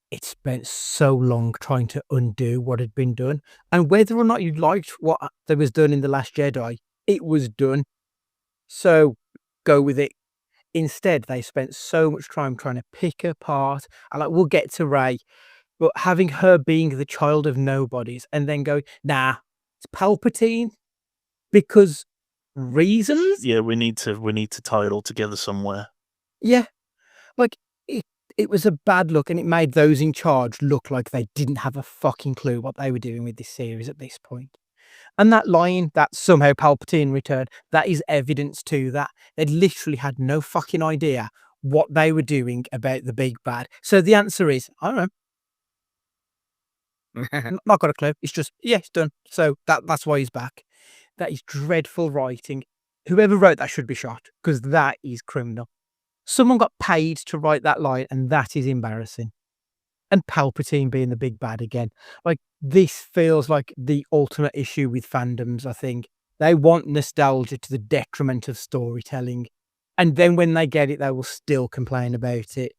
it spent so long trying to undo what had been done. And whether or not you liked what there was done in The Last Jedi, it was done. So go with it. Instead, they spent so much time trying to pick apart. And we'll get to Rey, but having her being the child of nobodies and then go, nah, it's Palpatine because reasons. Yeah, we need to tie it all together somewhere. Yeah, it was a bad look, and it made those in charge look like they didn't have a fucking clue what they were doing with this series at this point. And that line that somehow Palpatine returned, that is evidence to that. They literally had no fucking idea what they were doing about the big bad. So the answer is, I don't know. Not got a clue. It's just, yeah, it's done. So that's why he's back. That is dreadful writing. Whoever wrote that should be shot, because that is criminal. Someone got paid to write that line, and that is embarrassing. And Palpatine being the big bad again. This feels like the ultimate issue with fandoms, I think. They want nostalgia to the detriment of storytelling. And then when they get it, they will still complain about it.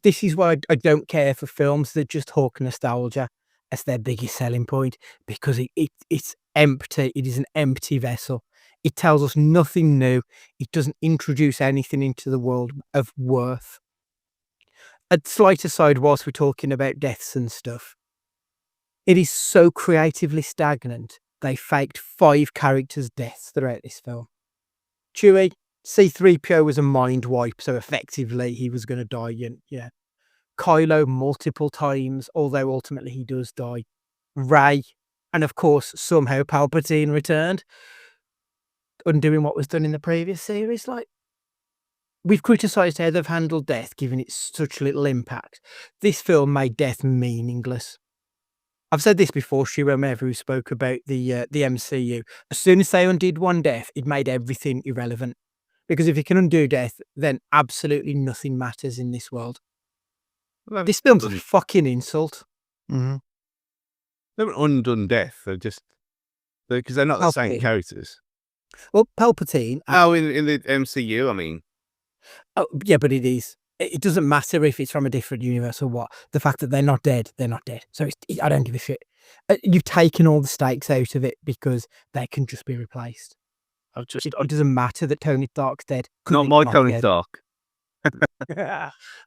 This is why I don't care for films that just hawk nostalgia as their biggest selling point, because it's empty. It is an empty vessel. It tells us nothing new. It doesn't introduce anything into the world of worth. a slight aside whilst we're talking about deaths and stuff. It is so creatively stagnant. They faked 5 characters' deaths throughout this film. Chewie, C-3PO was a mind wipe, so effectively he was going to die. Yeah. Kylo multiple times, although ultimately he does die. Rey, and of course, somehow Palpatine returned, undoing what was done in the previous series. Like, we've criticised how they've handled death, given it such little impact. This film made death meaningless. I've said this before, Stu, whenever we spoke about the MCU. As soon as they undid one death, it made everything irrelevant. Because if you can undo death, then absolutely nothing matters in this world. Well, This film's a fucking insult. Mm-hmm. They haven't undone death. They're just because they're not the same Palpatine. characters. Well, Palpatine. Oh, in the MCU, I mean, Oh, yeah, but it is. It doesn't matter if it's from a different universe or what. The fact that they're not dead, they're not dead. So I don't give a shit. You've taken all the stakes out of it because they can just be replaced. It doesn't matter that Tony Stark's dead. not my Tony Stark.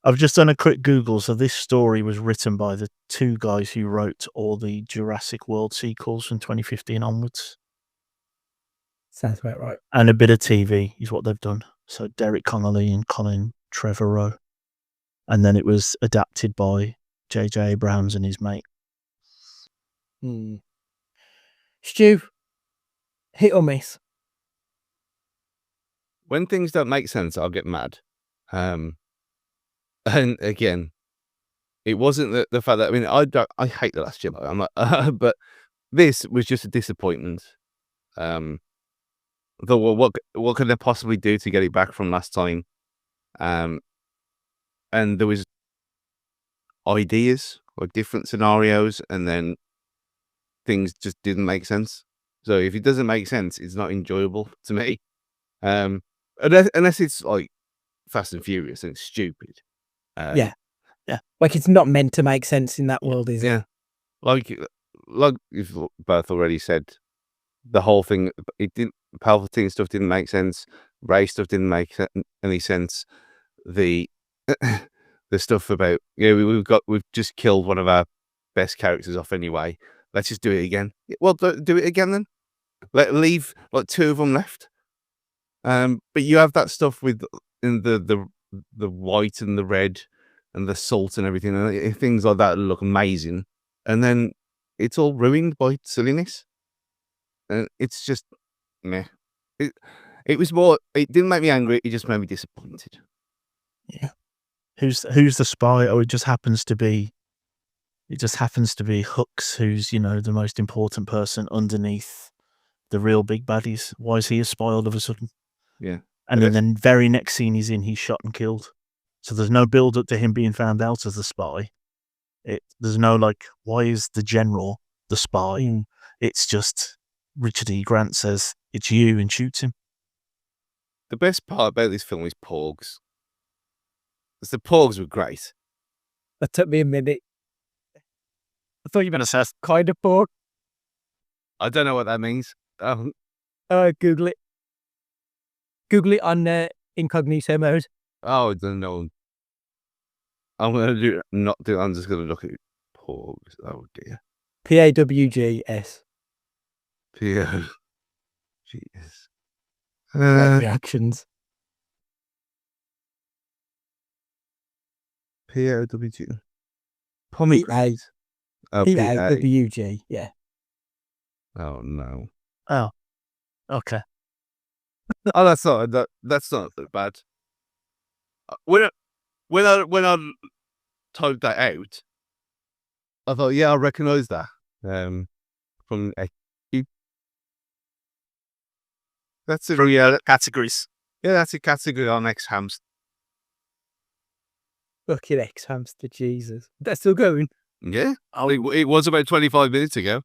I've just done a quick Google. So this story was written by the 2 guys who wrote all the Jurassic World sequels from 2015 onwards. Sounds about right. And a bit of TV is what they've done. So Derek Connolly and Colin Trevorrow. And then it was adapted by J.J. Abrams and his mate. Stu, hit or miss? When things don't make sense, I'll get mad. And again, it wasn't the fact that I hate The Last Jedi. I'm like, but this was just a disappointment. Thought, well, what could they possibly do to get it back from last time? And there was ideas or different scenarios, and then things just didn't make sense. So if it doesn't make sense, it's not enjoyable to me. Unless it's like Fast and Furious and it's stupid. Yeah. Like, it's not meant to make sense in that world, is it? Yeah. Like you've both already said, the whole thing, Palpatine stuff didn't make sense. Rey stuff didn't make any sense. The stuff about, we've just killed one of our best characters off anyway. Let's just do it again. Well, do it again then. Leave like 2 of them left. But you have that stuff with in the white and the red and the salt and everything, and things like that look amazing, and then it's all ruined by silliness, and it's just meh. It was more. It didn't make me angry. It just made me disappointed. Yeah. Who's the spy? Oh, it just happens to be Hux, who's the most important person underneath the real big baddies. Why is he a spy all of a sudden? Yeah. And then very next scene he's in, he's shot and killed. So there's no build up to him being found out as the spy. There's no why is the general the spy? It's just Richard E. Grant says it's you and shoots him. The best part about this film is Porgs. The Porgs were great. That took me a minute. I thought you were going to say kind of Porg. I don't know what that means. Google it. Google it on incognito mode. Oh, I don't know. I'm going to I'm just going to look at Porgs. Oh, dear. Pawgs. P-O-G-S. Reactions. P-O-W-G. Pomegranate. Oh, P-A-W-G, yeah. Oh, no. Oh, okay. Oh, that's not so bad. When I typed that out, I thought, yeah, I recognise that from that's a categories. Yeah, that's a category on X-Hamster. Fucking X-Hamster, Jesus. That's still going. Yeah, it was about 25 minutes ago.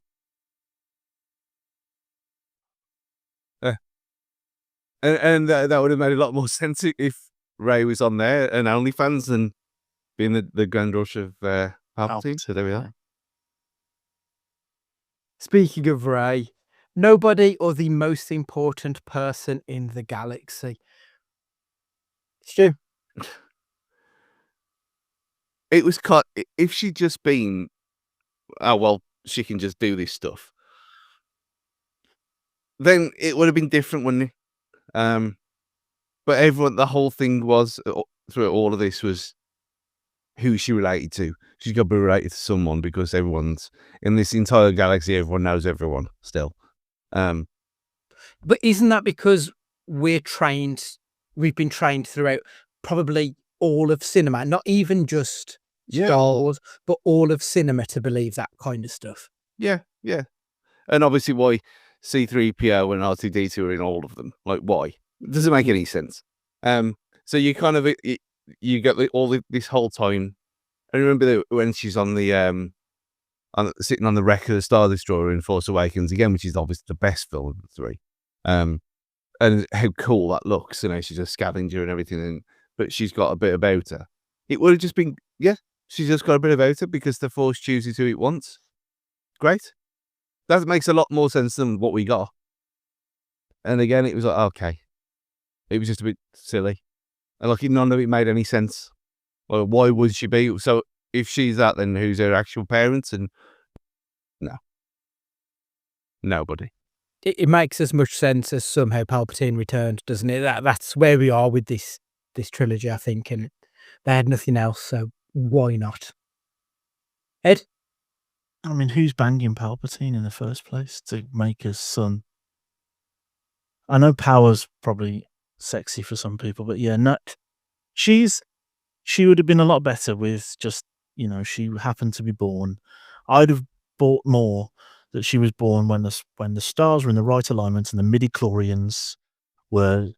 And that would have made a lot more sense if Rey was on there and OnlyFans than being the Grand Rush of Palpatine. So there we are. Speaking of Rey, nobody or the most important person in the galaxy. Stu. it was cut. If she'd just been, oh well, she can just do this stuff, then it would have been different, wouldn't it? But everyone, the whole thing was through all of this was who she related to. She's got to be related to someone because everyone's in this entire galaxy. Everyone knows everyone still. But isn't that because we've been trained throughout probably all of cinema, not even just Star Wars, but all of cinema to believe that kind of stuff? Yeah. And obviously why C-3PO and R2-D2 are in all of them. Like, why? It doesn't make any sense. So you kind of, you get this whole time. I remember when she's on the, sitting on the wreck of the Star Destroyer in Force Awakens again, which is obviously the best film of the three. And how cool that looks, she's a scavenger and everything, but she's got a bit about her. It would have just been, she's just got a bit about her because the Force chooses who it wants. Great. That makes a lot more sense than what we got. And again, it was like, okay. It was just a bit silly. And like, none of it made any sense. Well, why would she be? So if she's that, then who's her actual parents? And no. Nobody. It makes as much sense as somehow Palpatine returned, doesn't it? That's where we are with this trilogy, I think. And they had nothing else, so why not? Ed? I mean, who's banging Palpatine in the first place to make his son? I know power's probably sexy for some people, but yeah, no, she would have been a lot better with just, she happened to be born. I'd have bought more that she was born when the stars were in the right alignment and the midi-chlorians were,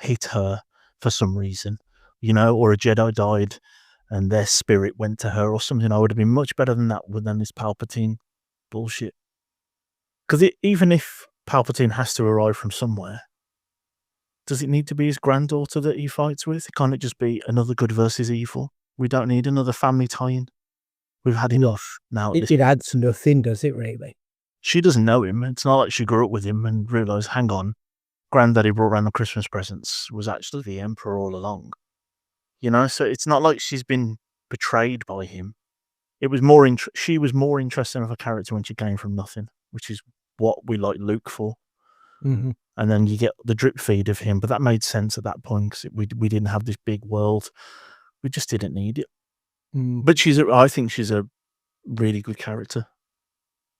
hit her for some reason, or a Jedi died and their spirit went to her or something. I would have been much better than that than this Palpatine bullshit. Because even if Palpatine has to arrive from somewhere, does it need to be his granddaughter that he fights with? Can't it just be another good versus evil? We don't need another family tie-in. We've had enough now. It adds nothing, does it, really? She doesn't know him. It's not like she grew up with him and realised, hang on, Granddaddy brought around the Christmas presents was actually the Emperor all along. So it's not like she's been betrayed by him. It was more she was more interesting of a character when she came from nothing, which is what we like Luke for. Mm-hmm. And then you get the drip feed of him, but that made sense at that point because we didn't have this big world. We just didn't need it. But I think she's a really good character.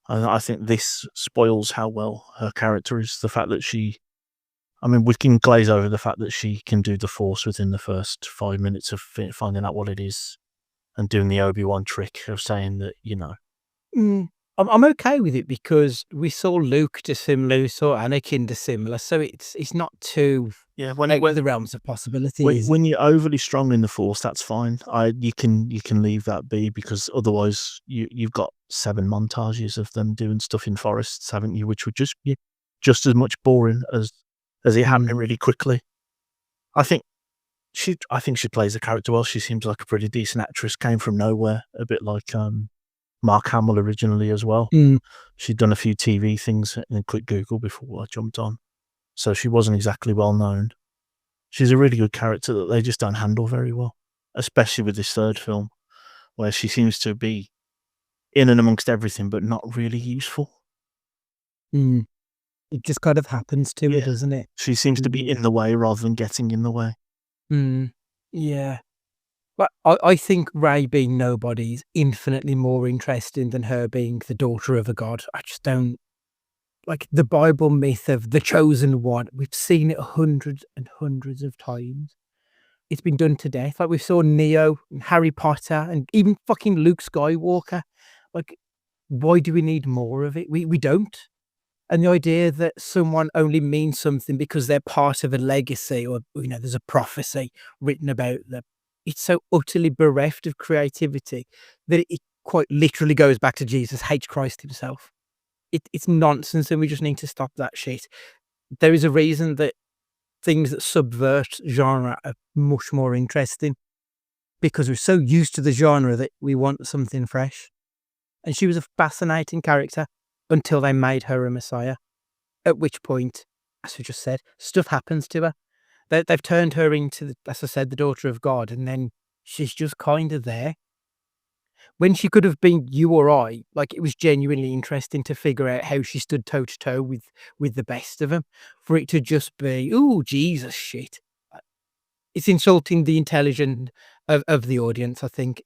I think this spoils how well her character is. The fact that we can glaze over the fact that she can do the Force within the first 5 minutes of finding out what it is and doing the Obi-Wan trick of saying that, I'm okay with it because we saw Luke dissimilar, we saw Anakin dissimilar, so it's not too when the realms of possibility. When you're overly strong in the Force, that's fine. You can leave that be because otherwise you've got 7 montages of them doing stuff in forests, haven't you? Which would just be just as much boring as it happening really quickly. I think she plays the character well. She seems like a pretty decent actress. Came from nowhere, a bit like Mark Hamill originally as well. She'd done a few TV things in a quick Google before I jumped on. So she wasn't exactly well known. She's a really good character that they just don't handle very well, especially with this third film, where she seems to be in and amongst everything, but not really useful. It just kind of happens to her, doesn't it? She seems to be in the way rather than getting in the way. Yeah. But I think Rey being nobody is infinitely more interesting than her being the daughter of a god. I just don't like the Bible myth of the chosen one. We've seen it hundreds and hundreds of times. It's been done to death. Like we saw Neo and Harry Potter and even fucking Luke Skywalker. Like, why do we need more of it? We don't. And the idea that someone only means something because they're part of a legacy or, there's a prophecy written about them. It's so utterly bereft of creativity that it quite literally goes back to Jesus H. Christ himself. It's nonsense and we just need to stop that shit. There is a reason that things that subvert genre are much more interesting because we're so used to the genre that we want something fresh. And she was a fascinating character until they made her a messiah, at which point, as we just said, stuff happens to her. They've turned her into, as I said, the daughter of God, and then she's just kind of there. when she could have been you or I. Like, it was genuinely interesting to figure out how she stood toe to toe with the best of them. For it to just be, oh Jesus shit, it's insulting the intelligence of the audience. I think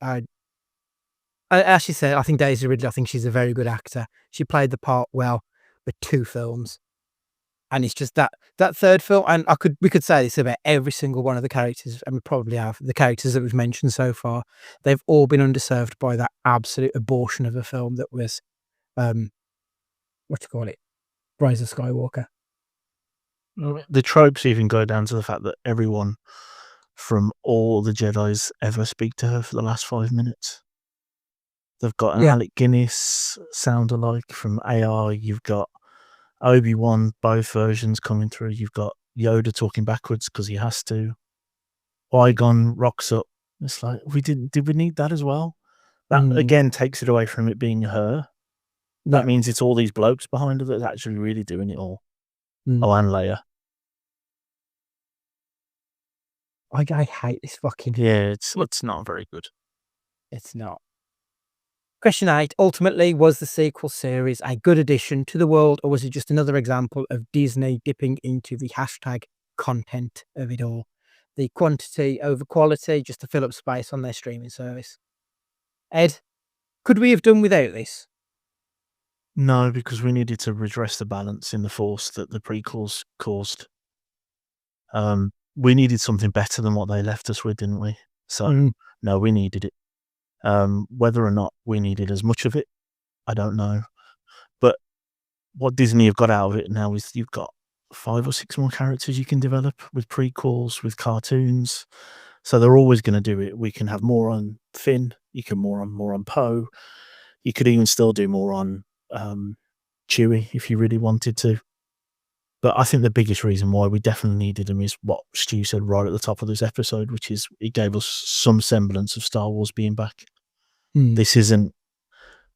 as she said, I think Daisy Ridley, I think she's a very good actor. She played the part well for 2 films. And it's just that third film, and we could say this about every single one of the characters, and we probably have, the characters that we've mentioned so far. They've all been underserved by that absolute abortion of a film that was, what do you call it? Rise of Skywalker. The tropes even go down to the fact that everyone from all the Jedis ever speak to her for the last 5 minutes. They've got an Yeah. Alec Guinness sound alike from AI. You've got Obi-Wan, both versions coming through. You've got Yoda talking backwards because he has to. Qui-Gon rocks up. It's like, did we need that as well? That again takes it away from it being her. That means it's all these blokes behind her that's actually really doing it all. Oh, and Leia. I hate this fucking. Yeah, it's not very good. It's not. Question 8. Ultimately, was the sequel series a good addition to the world, or was it just another example of Disney dipping into the hashtag content of it all? The quantity over quality just to fill up space on their streaming service. Ed, could we have done without this? No, because we needed to redress the balance in the Force that the prequels caused. We needed something better than what they left us with, didn't we? So, no, we needed it. Whether or not we needed as much of it, I don't know. But what Disney have got out of it now is you've got 5 or 6 more characters you can develop with prequels, with cartoons. So they're always going to do it. We can have more on Finn. You can more on Poe. You could even still do more on Chewie if you really wanted to. But I think the biggest reason why we definitely needed them is what Stu said right at the top of this episode, which is it gave us some semblance of Star Wars being back. This isn't,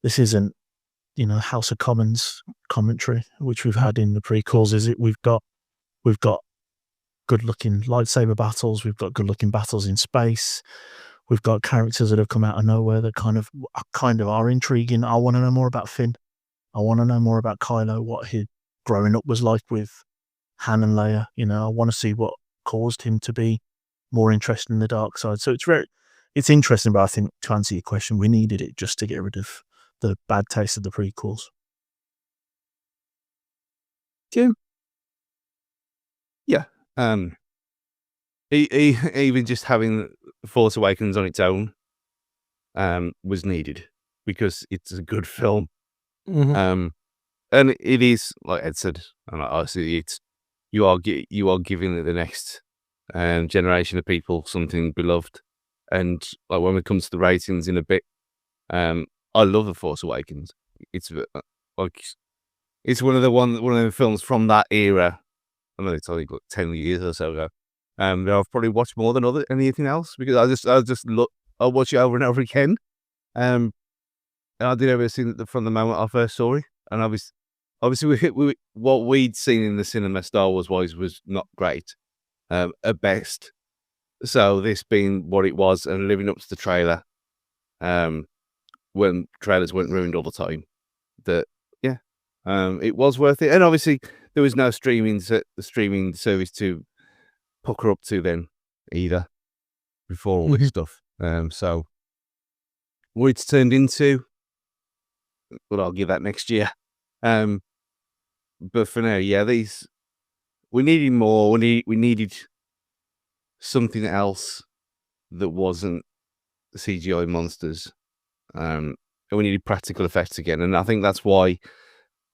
House of Commons commentary, which we've had in the prequels. Is it? We've got good-looking lightsaber battles. We've got good-looking battles in space. We've got characters that have come out of nowhere that kind of are intriguing. I want to know more about Finn. I want to know more about Kylo, what his growing up was like with Han and Leia. I want to see what caused him to be more interested in the dark side. So it's interesting, but I think to answer your question, we needed it just to get rid of the bad taste of the prequels. Jim? Yeah. Even just having Force Awakens on its own was needed because it's a good film. And it is, like Ed said, and obviously you are giving the next generation of people something beloved. And like when it comes to the ratings in a bit, I love The Force Awakens. It's it's one of the films from that era. I know it's only got 10 years or so ago. That I've probably watched more than anything else because I'll watch it over and over again. And I did ever see it from the moment I first saw it, and obviously what we'd seen in the cinema Star Wars wise was not great, at best. So this being what it was and living up to the trailer, when trailers weren't ruined all the time, it was worth it. And obviously there was no streaming service to pucker up to then either before all this stuff. So what it's turned into, but I'll give that next year. But for now, yeah, we needed more. We needed something else that wasn't CGI monsters. And we needed practical effects again. And I think that's why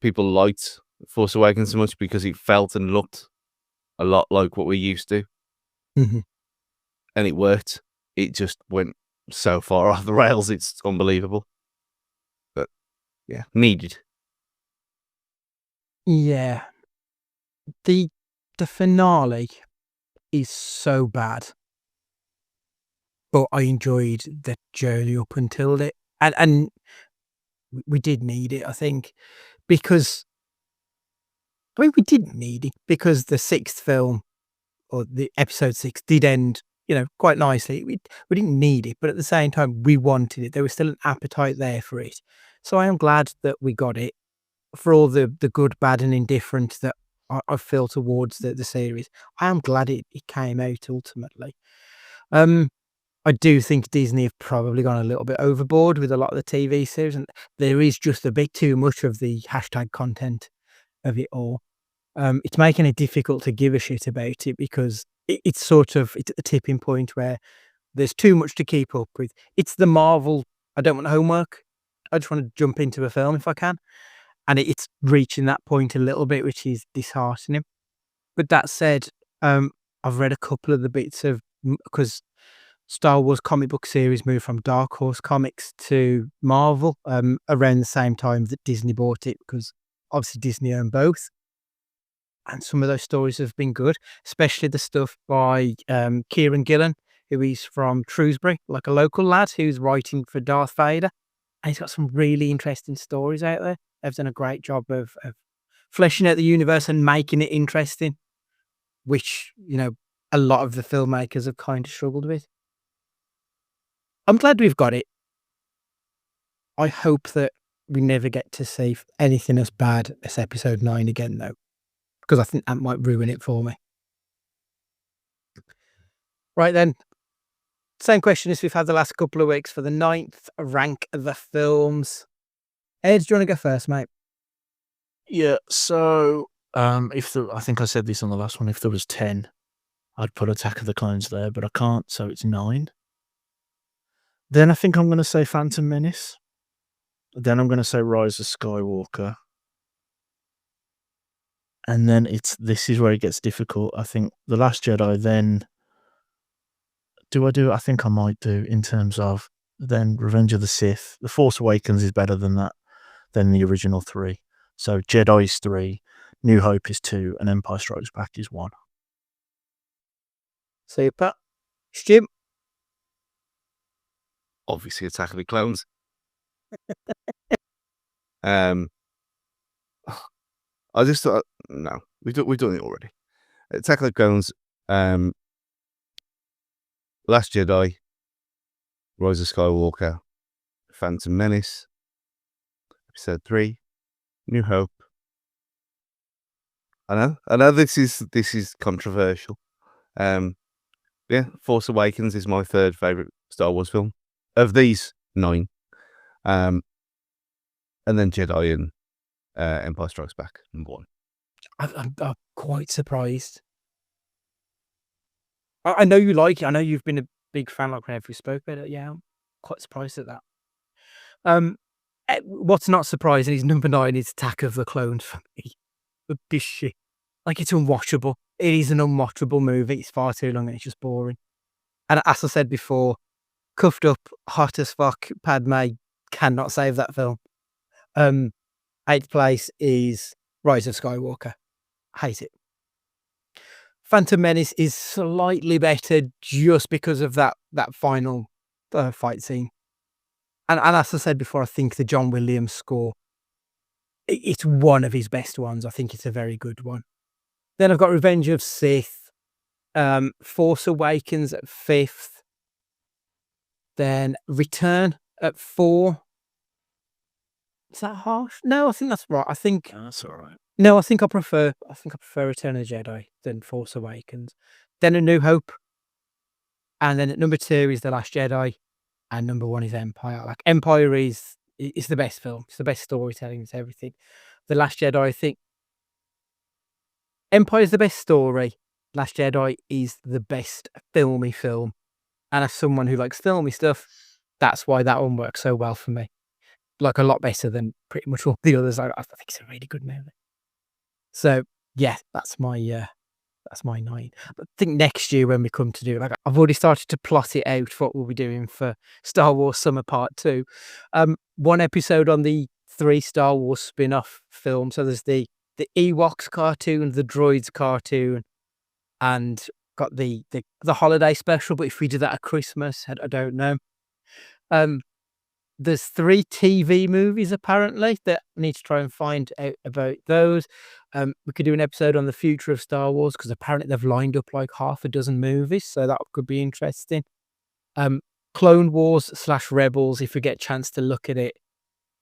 people liked Force Awakens so much, because it felt and looked a lot like what we're used to. And it worked. It just went so far off the rails, it's unbelievable. But yeah, needed. Yeah. The finale is so bad, but I enjoyed the journey up until it, and we did need it, I think, because we didn't need it because the 6th film, or the episode 6, did end quite nicely. We didn't need it, but at the same time, we wanted it. There was still an appetite there for it. So I am glad that we got it for all the good, bad, and indifferent that I feel towards the series. I am glad it came out ultimately. I do think Disney have probably gone a little bit overboard with a lot of the TV series, and there is just a bit too much of the hashtag content of it all. It's making it difficult to give a shit about it because it's at a tipping point where there's too much to keep up with. It's the Marvel, I don't want homework. I just want to jump into a film if I can. And it's reaching that point a little bit, which is disheartening. But that said, I've read a couple of the bits of, because Star Wars comic book series moved from Dark Horse Comics to Marvel around the same time that Disney bought it, because obviously Disney owned both. And some of those stories have been good, especially the stuff by Kieran Gillen, who is from Shrewsbury, like a local lad who's writing for Darth Vader. And he's got some really interesting stories out there. They've done a great job of fleshing out the universe and making it interesting, which, a lot of the filmmakers have kind of struggled with. I'm glad we've got it. I hope that we never get to see anything as bad as episode 9 again, though, because I think that might ruin it for me. Right then, same question as we've had the last couple of weeks for the 9th. Rank the films. Ed, do you want to go first, mate? Yeah, so I think I said this on the last one, if there was 10, I'd put Attack of the Clones there, but I can't, so it's 9. Then I think I'm going to say Phantom Menace. Then I'm going to say Rise of Skywalker. And then this is where it gets difficult. I think The Last Jedi, then I think I might do in terms of then Revenge of the Sith. The Force Awakens is better than the original 3. So Jedi is 3, New Hope is 2, and Empire Strikes Back is 1. Super. Stu? Obviously, Attack of the Clones. I just thought, no, we've done it already. Attack of the Clones, Last Jedi, Rise of Skywalker, Phantom Menace, Episode 3, New Hope. I know this is controversial. Force Awakens is my third favorite Star Wars film of these 9. And then Jedi and Empire Strikes Back, number 1. I'm quite surprised. I know you like it. I know you've been a big fan, like whenever we spoke about it. Yeah, I'm quite surprised at that. What's not surprising is number 9 is Attack of the Clones for me. This shit. Like, it's unwatchable. It is an unwatchable movie. It's far too long and it's just boring. And as I said before, cuffed up, hot as fuck, Padme cannot save that film. 8th place is Rise of Skywalker. Hate it. Phantom Menace is slightly better just because of that final fight scene. And as I said before, I think the John Williams score, it's one of his best ones. I think it's a very good one. Then I've got Revenge of Sith, Force Awakens at 5th, then Return at 4. Is that harsh? No, I think that's right. I think That's all right. No, I think I prefer Return of the Jedi than Force Awakens. Then A New Hope. And then at number 2 is The Last Jedi. And number 1 is Empire. Like, Empire is the best film. It's the best storytelling. It's everything. The Last Jedi, I think. Empire is the best story. Last Jedi is the best filmy film. And as someone who likes filmy stuff, that's why that one works so well for me. Like, a lot better than pretty much all the others. I think it's a really good movie. So yeah, that's my 9. But I think next year when we come to do it, like, I've already started to plot it out for what we'll be doing for Star Wars Summer Part 2. 1 episode on the 3 Star Wars spin-off films. So there's the Ewoks cartoon, the Droids cartoon, and got the holiday special. But if we do that at Christmas, I don't know. there's 3 TV movies apparently that I need to try and find out about those. We could do an episode on the future of Star Wars because apparently they've lined up like half a dozen movies, so that could be interesting. Clone Wars / Rebels, if we get a chance to look at it,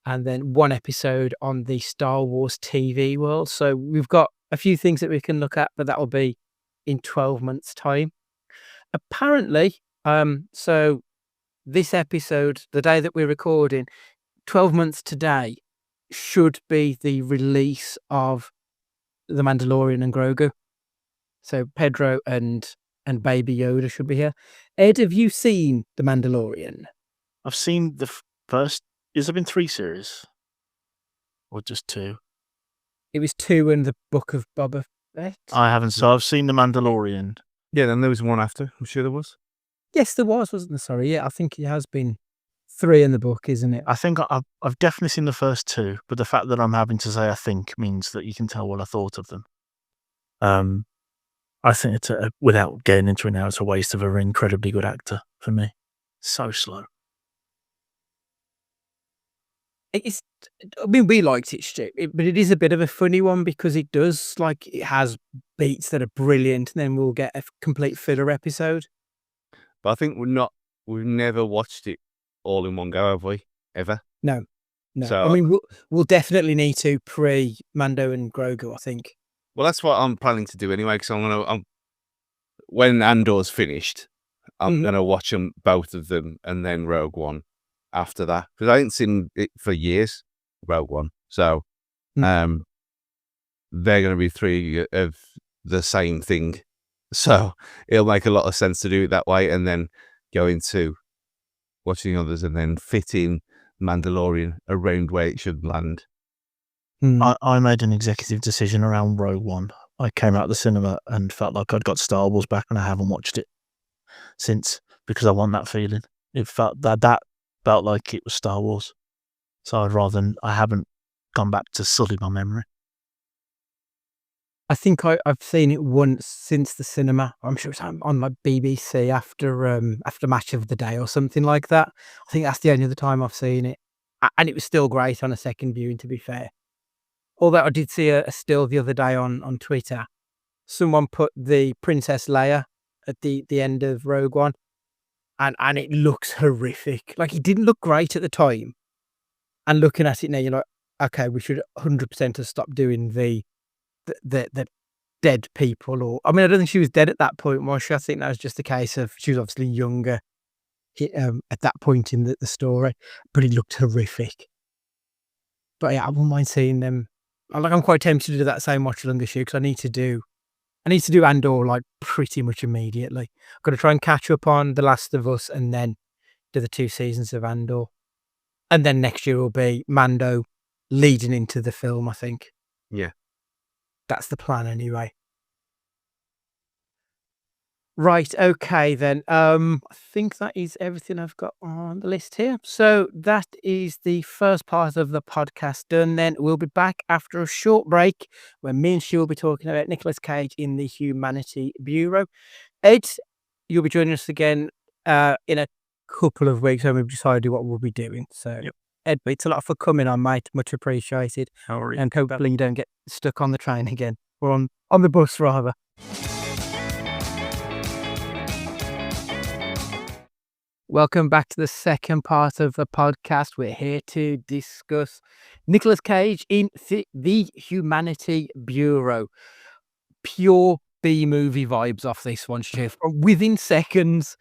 and then one episode on the Star Wars TV world. So we've got a few things that we can look at, but that will be in 12 months' time. Apparently, so this episode, the day that we're recording, 12 months today, should be the release of The Mandalorian and Grogu. So Pedro and Baby Yoda should be here. Ed, have you seen The Mandalorian? I've seen the first. Has there been 3 series? Or just 2? It was 2 and the Book of Boba Fett. I haven't. So I've seen The Mandalorian. Yeah, then there was one after. I'm sure there was. Yes, there was, wasn't there? Sorry. Yeah, I think it has been 3 in the book, isn't it? I think I've definitely seen the first 2, but the fact that I'm having to say I think means that you can tell what I thought of them. I think it's without getting into it now, it's a waste of an incredibly good actor for me. So slow. It's, I mean, we liked it, Stu, but it is a bit of a funny one because it has beats that are brilliant, and then we'll get a complete filler episode. But I think we've never watched it all in one go, have we? Ever? No. So, I mean, we'll definitely need to pre-Mando and Grogu, I think. well, that's what I'm planning to do anyway, because when Andor's finished, I'm going to watch them, both of them, and then Rogue One after that. Because I ain't seen it for years, Rogue One. So, they're going to be 3 of the same thing. So, it'll make a lot of sense to do it that way, and then go into watching others, and then fit in Mandalorian around where it should land. I made an executive decision around Rogue One. I came out of the cinema and felt like I'd got Star Wars back, and I haven't watched it since because I want that feeling. It felt that felt like it was Star Wars. So I haven't gone back to sully my memory. I think I've seen it once since the cinema. I'm sure it's on my BBC after Match of the Day or something like that. I think that's the only other time I've seen it. And it was still great on a second viewing, to be fair. Although I did see a still the other day on Twitter. Someone put the Princess Leia at the end of Rogue One, and it looks horrific. Like, it didn't look great at the time. And looking at it now, you're like, okay, we should 100% have stopped doing the dead people. Or I mean, I don't think she was dead at that point, was she? I think that was just a case of she was obviously younger at that point in the story, but it looked horrific. But yeah, I wouldn't mind seeing them. I'm quite tempted to do that same watch along issue because I need to do Andor like pretty much immediately. I've got to try and catch up on The Last of Us and then do the 2 seasons of Andor, and then next year will be Mando leading into the film. I think. Yeah. That's the plan anyway. Right, okay then. I think that is everything I've got on the list here. So that is the first part of the podcast done. Then we'll be back after a short break when me and Stu will be talking about Nicolas Cage in the Humanity Bureau. Ed, you'll be joining us again in a couple of weeks when we've decided what we'll be doing. So Yep. Ed, it's a lot for coming on, mate. Much appreciated. How are you? And hopefully you don't get stuck on the train again, or on the bus rather. Welcome back to the second part of the podcast. We're here to discuss Nicolas Cage in the Humanity Bureau. Pure B-movie vibes off this one, Stu. Within seconds,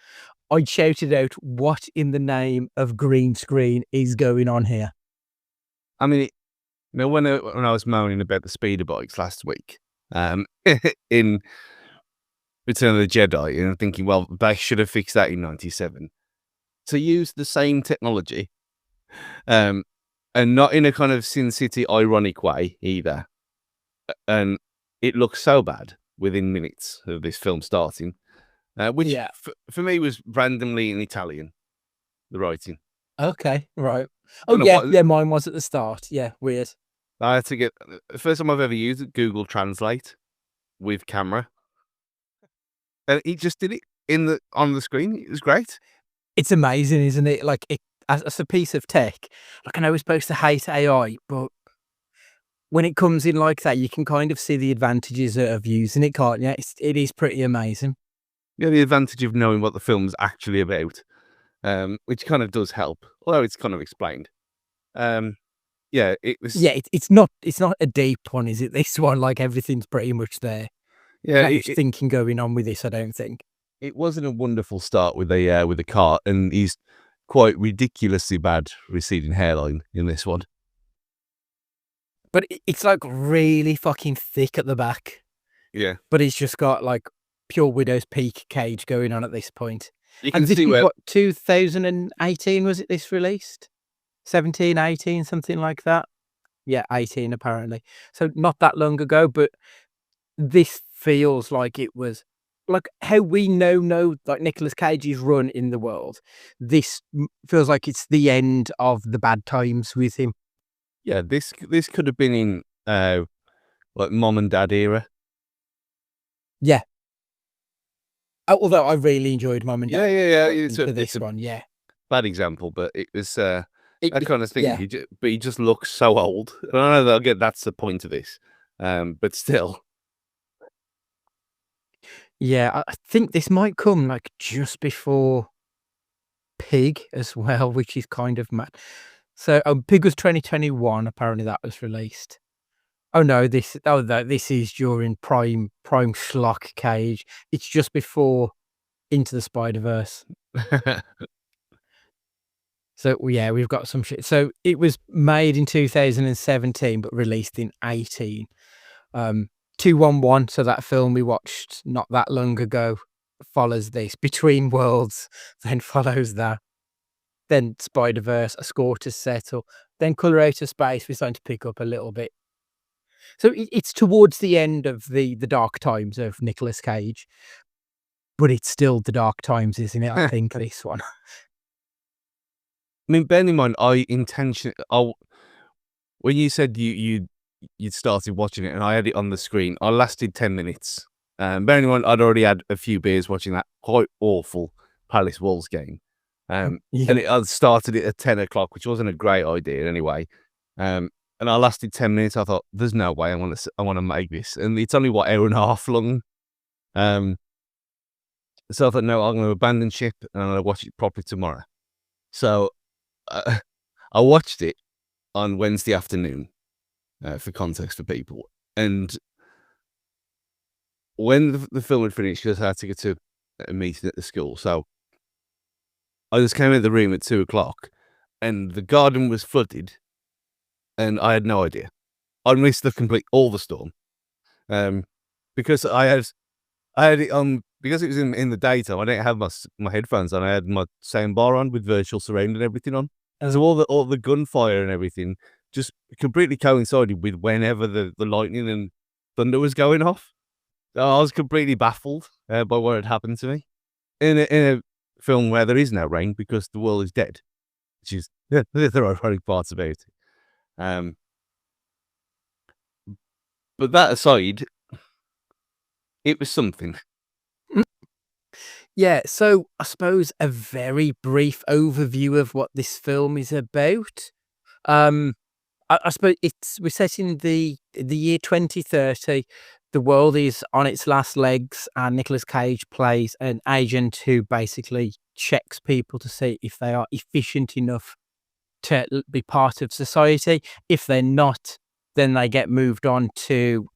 I shouted out, what in the name of green screen is going on here? I mean, when I was moaning about the speeder bikes last week, in Return of the Jedi, and I'm thinking, well, they should have fixed that in 97. To use the same technology, and not in a kind of Sin City ironic way either. And it looks so bad within minutes of this film starting, which for me was randomly in Italian, the writing. Okay, right. Oh, yeah, mine was at the start. Yeah, weird. I had to get the first time I've ever used Google Translate with camera, and he just did it on the screen. It was great. It's amazing, isn't it? Like, as a piece of tech, like I know we're supposed to hate AI, but when it comes in like that, you can kind of see the advantages of using it, can't you? It is pretty amazing. Yeah, the advantage of knowing what the film's actually about, which kind of does help, although it's kind of explained. Yeah, it was. Yeah, it's not a deep one, is it? This one, like everything's pretty much there. Yeah, Not much thinking going on with this, I don't think. it wasn't a wonderful start with the cart, and he's quite ridiculously bad receding hairline in this one. But it's like really fucking thick at the back. Yeah, But he's just got like pure Widow's Peak cage going on at this point. you And can this see was where. what, 2018 was it this released? 17, 18, something like that. Yeah, 18 apparently. So not that long ago, but this feels like it was like how we know like Nicolas Cage's run in the world. This feels like it's the end of the bad times with him. Yeah, this could have been in like Mom and Dad era. Yeah. Although I really enjoyed Mum and Dad Yeah. It's for a, this it's a one, yeah. bad example, but it was It- that kind of thing. yeah. He just looks so old. I know that again, that's the point of this, but still. Yeah, I think this might come like just before Pig as well, which is kind of mad. So Pig was 2021. Apparently that was released. Oh no, this is during prime schlock Cage. It's just before Into the Spider-Verse. So yeah, we've got some shit. So it was made in 2017, but released in 18. 211. So that film we watched not that long ago follows this. Between Worlds then follows that. Then Spider-Verse, A Score to Settle. Then Colour Out of Space. We're starting to pick up a little bit. So it's towards the end of the dark times of Nicolas Cage, but it's still the dark times, isn't it? I think this one. I mean, bear in mind, when you said you'd started watching it and I had it on the screen, I lasted 10 minutes. Bearing in mind, I'd already had a few beers watching that quite awful Palace Wolves game. And I started it at 10 o'clock, which wasn't a great idea anyway. And I lasted 10 minutes. I thought, there's no way I want to make this. And it's only, hour and a half long. So I thought, no, I'm going to abandon ship and I'm going to watch it properly tomorrow. So I watched it on Wednesday afternoon, for context for people. And when the film had finished, because I had to go to a meeting at the school, so I just came in the room at 2 o'clock, and the garden was flooded, and I had no idea. I missed all the storm, because I had it on, because it was in the daytime. I didn't have my headphones on. I had my soundbar on with virtual surround and everything on, and so all the gunfire and everything just completely coincided with whenever the lightning and thunder was going off. I was completely baffled by what had happened to me in a film where there is no rain because the world is dead, which is the ironic parts about it. But that aside, it was something. Yeah, so I suppose a very brief overview of what this film is about. I suppose we're set in the year 2030. The world is on its last legs, and Nicolas Cage plays an agent who basically checks people to see if they are efficient enough to be part of society. If they're not, then they get moved on to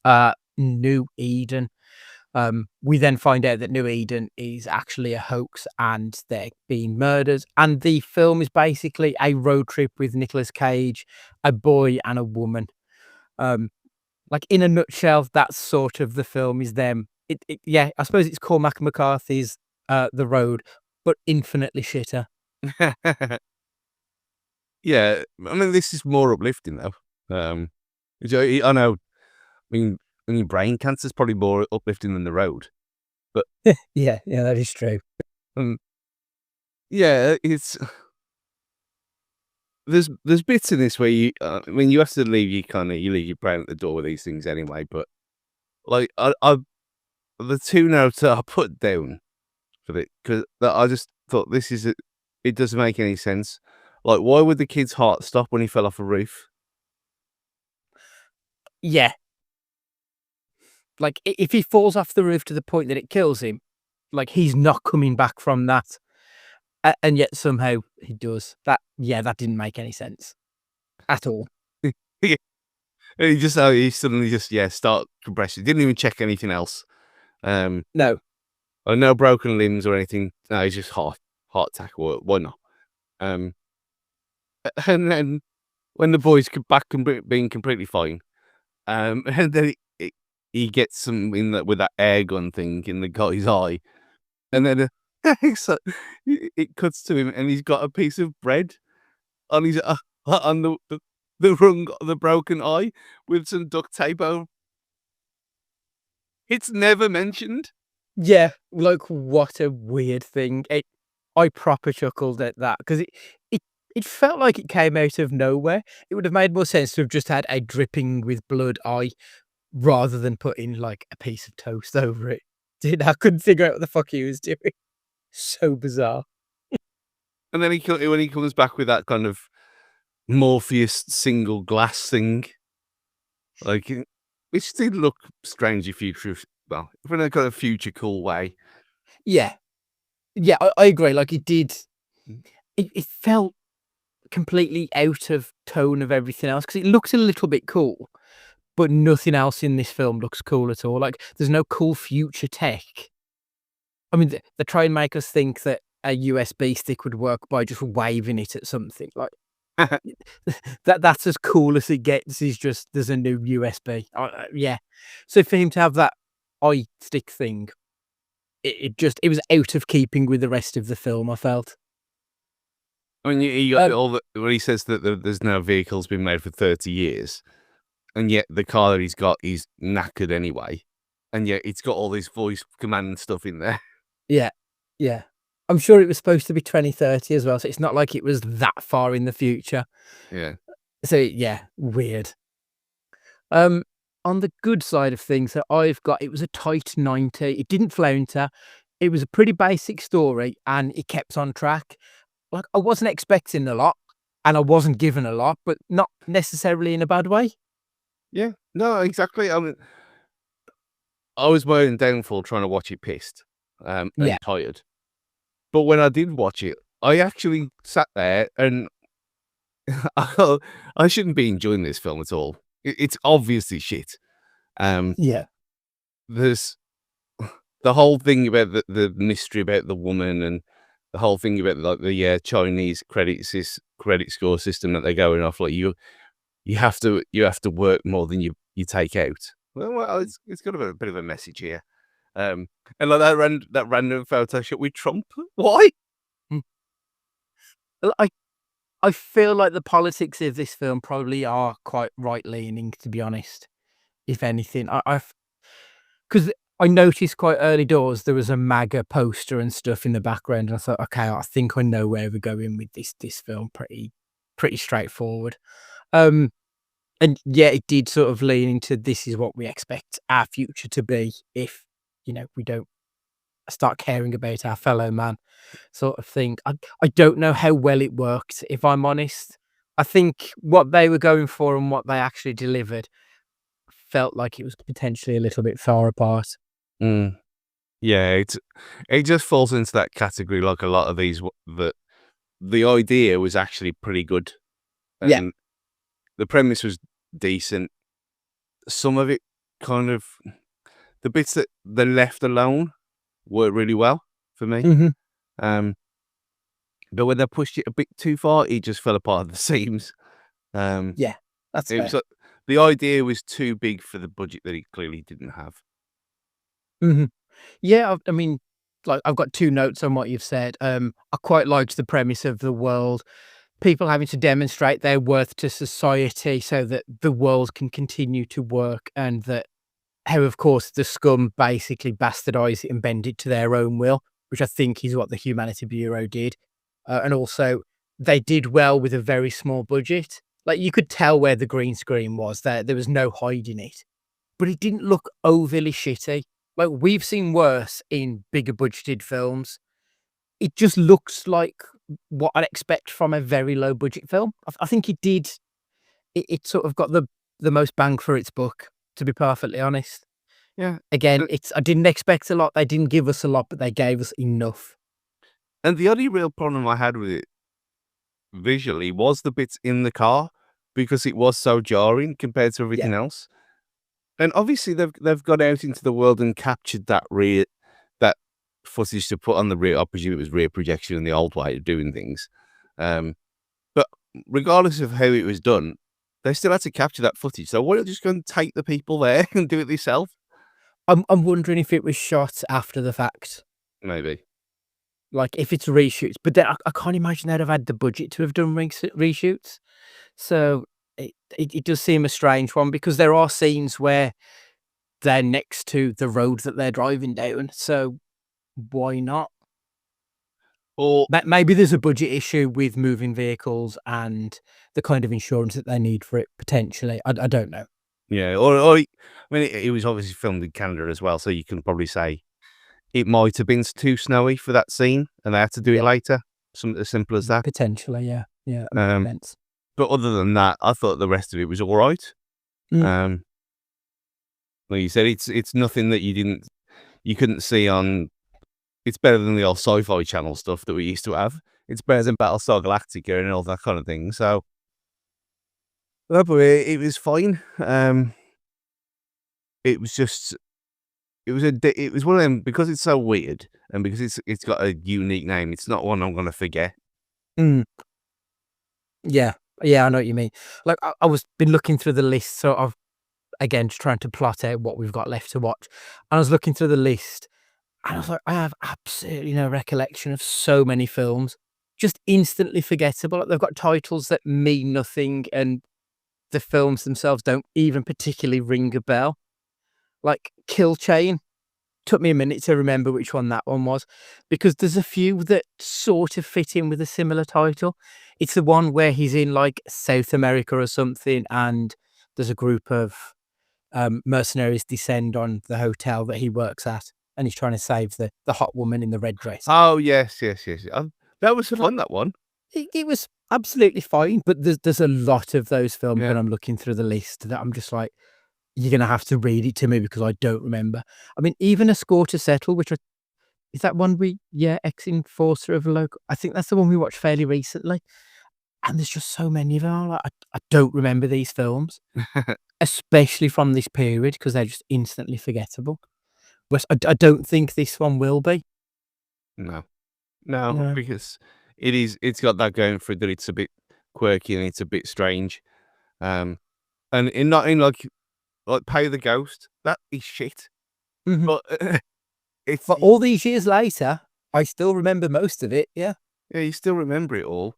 New Eden. We then find out that New Eden is actually a hoax and they're being murdered. And the film is basically a road trip with Nicolas Cage, a boy and a woman. Like in a nutshell, that's sort of the film is them. Yeah, I suppose it's Cormac McCarthy's The Road, but infinitely shitter. Yeah, I mean, this is more uplifting though. Which I know. I mean, brain cancer is probably more uplifting than The Road, but yeah, that is true. Yeah, it's there's bits in this where you have to leave you leave your brain at the door with these things anyway. But like I the two notes that I put down for it, because I just thought it doesn't make any sense. Like, why would the kid's heart stop when he fell off a roof? Yeah. Like, if he falls off the roof to the point that it kills him, like, he's not coming back from that. And yet somehow he does. That didn't make any sense at all. Yeah. And he suddenly just start compressing. Didn't even check anything else. No. No broken limbs or anything. No, he's just heart attack or why not? And then when the boys come back and being completely fine, and then he gets some with that air gun thing in the guy's eye, and then so it cuts to him, and he's got a piece of bread on his on the broken eye with some duct tape over. It's never mentioned. Yeah, like, what a weird thing. I proper chuckled at that because it felt like it came out of nowhere. It would have made more sense to have just had a dripping with blood eye rather than putting, like, a piece of toast over it. I couldn't figure out what the fuck he was doing. So bizarre. And then when he comes back with that kind of Morpheus single glass thing, like, which did look strangely futurist. Well, in a kind of future cool way. Yeah. Yeah, I agree. Like, it did. It felt completely out of tone of everything else because it looked a little bit cool, but nothing else in this film looks cool at all. Like, there's no cool future tech. I mean, they try and make us think that a USB stick would work by just waving it at something. Like, that's as cool as it gets. Is just there's a new USB. Yeah. So for him to have that eye stick thing, it was out of keeping with the rest of the film, I felt. I mean, you got when he says that there's no vehicles been made for 30 years, and yet the car that he's got is knackered anyway, and yet it's got all this voice command stuff in there. Yeah. Yeah. I'm sure it was supposed to be 2030 as well, so it's not like it was that far in the future. Yeah. So yeah, weird. On the good side of things, that it was a tight 90. It didn't flounder. It was a pretty basic story, and it kept on track. Like, I wasn't expecting a lot, and I wasn't given a lot, but not necessarily in a bad way. Yeah. No, exactly. I mean, I was my own downfall trying to watch it pissed, and Yeah. tired. But when I did watch it, I actually sat there and I shouldn't be enjoying this film at all. It's obviously shit. Yeah. There's the whole thing about the mystery about the woman, and the whole thing about like the Chinese credit score system that they're going off. Like you have to work more than you take out. Well, it's got a bit of a message here. And like that random Photoshop with Trump. Why? I feel like the politics of this film probably are quite right-leaning, to be honest, if anything. Because I noticed quite early doors there was a MAGA poster and stuff in the background, and I thought, okay, I think I know where we're going with this film. Pretty straightforward. And yeah, it did sort of lean into this is what we expect our future to be if, we don't start caring about our fellow man, sort of thing. I don't know how well it worked, if I'm honest. I think what they were going for and what they actually delivered felt like it was potentially a little bit far apart. Mm. Yeah, it just falls into that category like a lot of these that the idea was actually pretty good. And Yeah. the premise was decent. Some of it kind of the bits that they left alone worked really well for me. Mm-hmm. But when they pushed it a bit too far, it just fell apart at the seams. Yeah, that's It fair. was like, the idea was too big for the budget that it clearly didn't have. Mm-hmm. Yeah, I mean, like, I've got 2 notes on what you've said. I quite liked the premise of the world, people having to demonstrate their worth to society so that the world can continue to work, and that how, of course, the scum basically bastardize it and bend it to their own will, which I think is what the Humanity Bureau did. And also, they did well with a very small budget. Like, you could tell where the green screen was. There was no hiding it. But it didn't look overly shitty. Like, we've seen worse in bigger budgeted films. It just looks like what I'd expect from a very low budget film. I think it did. It sort of got the most bang for its buck, to be perfectly honest. Yeah. Again, I didn't expect a lot. They didn't give us a lot, but they gave us enough. And the only real problem I had with it visually was the bits in the car, because it was so jarring compared to everything else. And obviously they've gone out into the world and captured that footage to put on the rear. I presume it was rear projection in the old way of doing things. But regardless of how it was done, they still had to capture that footage. So why not just go and take the people there and do it yourself? I'm wondering if it was shot after the fact, Maybe. like if it's reshoots. But then I can't imagine they'd have had the budget to have done reshoots. So it does seem a strange one, because there are scenes where they're next to the road that they're driving down. So why not? Or Maybe there's a budget issue with moving vehicles and the kind of insurance that they need for it, potentially. I don't know. yeah, or I mean, it was obviously filmed in Canada as well, so you can probably say it might have been too snowy for that scene, and they had to do it later. Something as simple as that. Potentially, yeah. Yeah, that makes sense. But other than that, I thought the rest of it was all right. Like you said, it's nothing that you couldn't see on. It's better than the old Sci-Fi Channel stuff that we used to have. It's better than Battlestar Galactica and all that kind of thing. So, but it was fine. It was just, it was one of them, because it's so weird and because it's got a unique name. It's not one I'm going to forget. Yeah, I know what you mean. Like I was been looking through the list, so I've again just trying to plot out what we've got left to watch. And I was looking through the list, and I was like, I have absolutely no recollection of so many films, just instantly forgettable. Like, they've got titles that mean nothing, and the films themselves don't even particularly ring a bell. Like Kill Chain, took me a minute to remember which one that one was, because there's a few that sort of fit in with a similar title. It's the one where he's in like South America or something, and there's a group of mercenaries descend on the hotel that he works at, and he's trying to save the hot woman in the red dress. Oh yes. That was fun. That one. It was absolutely fine, but there's a lot of those films Yeah. when I'm looking through the list that I'm just like, you're gonna have to read it to me because I don't remember. I mean, even A Score to Settle, is that one ex-enforcer of a local. I think that's the one we watched fairly recently, and there's just so many of them. I'm like, I don't remember these films, especially from this period, because they're just instantly forgettable. But I don't think this one will be. No, No. because it's got that going for it, that it's a bit quirky and it's a bit strange. And not in like Pay the Ghost, that is shit. Mhm. But it's But all these years later, I still remember most of it. Yeah. yeah, you still remember it all.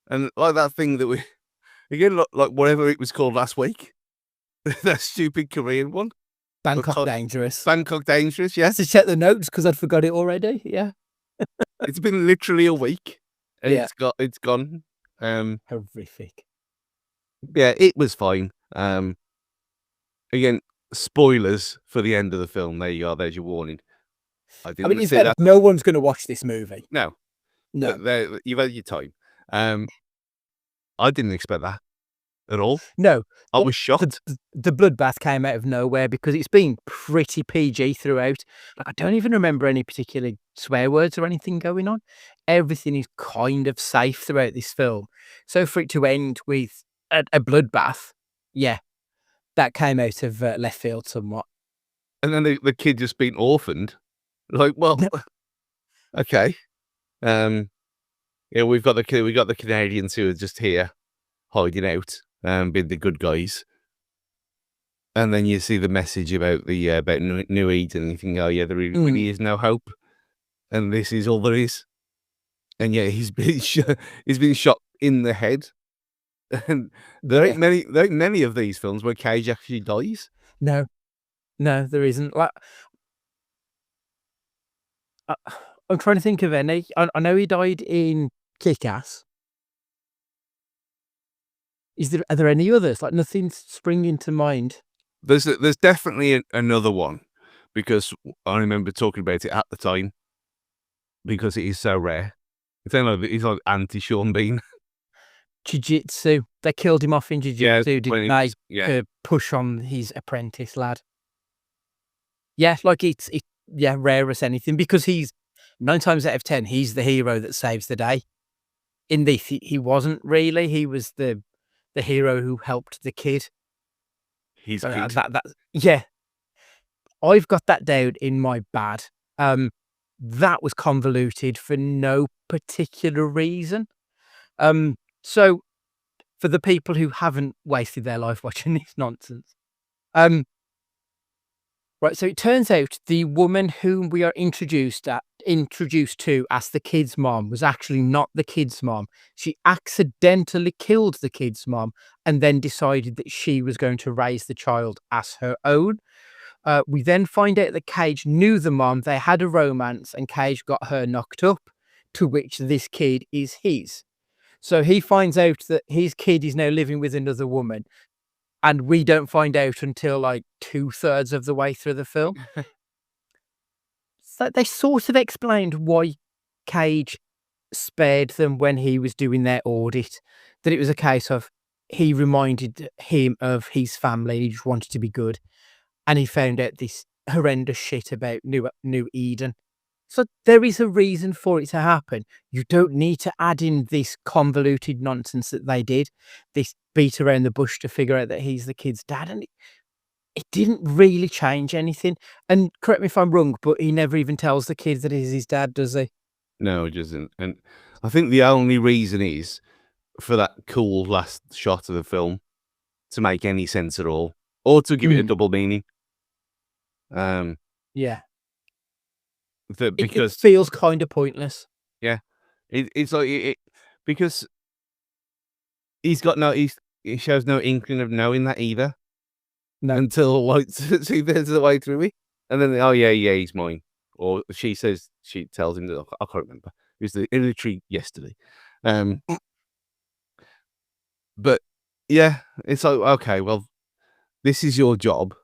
And like that thing that we again, like whatever it was called last week, that stupid Korean one, Bangkok Dangerous. Bangkok Dangerous. Yes, To check the notes because I'd forgot it already. Yeah. it's been literally a week, and Yeah. it's gone. Horrific. Yeah, it was fine. Again, spoilers for the end of the film. There you are. There's your warning. I I mean, didn't it's say better. that. No one's going to watch this movie. No, No. you've had your time. I didn't expect that at all. No. I was shocked. The bloodbath came out of nowhere because it's been pretty PG throughout. Like, I don't even remember any particular swear words or anything going on. Everything is kind of safe throughout this film. So for it to end with a bloodbath, yeah, that came out of left field somewhat. And then the kid just being orphaned. Like, well, okay. Yeah, we've got the Canadians who are just here hiding out, being the good guys. And then you see the message about about New Eden, and you think, oh yeah, there really is no hope, and this is all there is. And yeah, he's been shot in the head. And there ain't many of these films where Cage actually dies. No, there isn't. Like, I'm trying to think of any. I know he died in Kick-Ass. Are there any others? Like, nothing's springing to mind. There's definitely another one, because I remember talking about it at the time, because it is so rare. It's like he's like anti-Sean Bean. Jiu-jitsu. They killed him off in jiu-jitsu, didn't they? Yeah. Push on his apprentice lad. Yeah, like it's rare as anything, because he's 9 times out of 10, he's the hero that saves the day. In this, he wasn't really. He was the hero who helped the kid. He's So, kid. yeah. I've got that down in my bad. That was convoluted for no particular reason. So for the people who haven't wasted their life watching this nonsense, right. So it turns out the woman whom we are introduced to as the kid's mom was actually not the kid's mom. She accidentally killed the kid's mom and then decided that she was going to raise the child as her own. We then find out that Cage knew the mom. They had a romance, and Cage got her knocked up, to which this kid is his. So he finds out that his kid is now living with another woman, and we don't find out until like 2/3 of the way through the film. So they sort of explained why Cage spared them when he was doing their audit, that it was a case of he reminded him of his family. He just wanted to be good. And he found out this horrendous shit about New Eden. So there is a reason for it to happen. You don't need to add in this convoluted nonsense that they did, this beat around the bush to figure out that he's the kid's dad. And it didn't really change anything. And correct me if I'm wrong, but he never even tells the kid that he's his dad, does he? No, it doesn't. And I think the only reason is for that cool last shot of the film to make any sense at all, or to give it a double meaning. Yeah. Because it feels kind of pointless. Yeah, it's like because he shows no inkling of knowing that either. No. Until like 2/3 of the way through it, and then he's mine, or she tells him that I can't remember. It was literally yesterday, but yeah, it's like, okay, well, this is your job.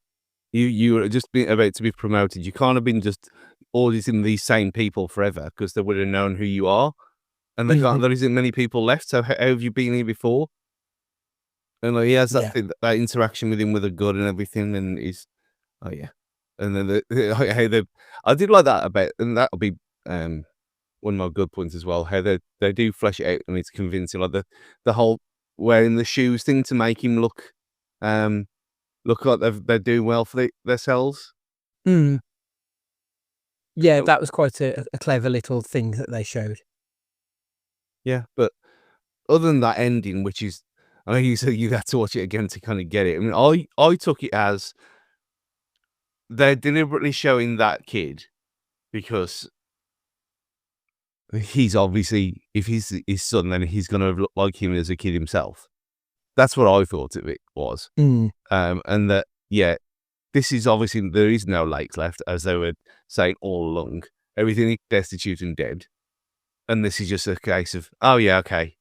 You were just about to be promoted. You can't have been just auditing these same people forever, because they would have known who you are, and there isn't many people left. So how have you been here before? And like, he has that thing, that interaction with him with a gun and everything, and he's and then I did like that about, and that'll be one of my good points as well. How they do flesh it out, and it's convincing, like the whole wearing the shoes thing to make him look like they're doing well for themselves. Yeah, that was quite a clever little thing that they showed. Yeah, but other than that ending, which is, I know you said you had to watch it again to kind of get it. I mean, I took it as they're deliberately showing that kid because he's obviously, if he's his son, then he's going to look like him as a kid himself. That's what I thought it was. And that, this is obviously, there is no lakes left, as they were saying all along. Everything is destitute and dead. And this is just a case of, okay.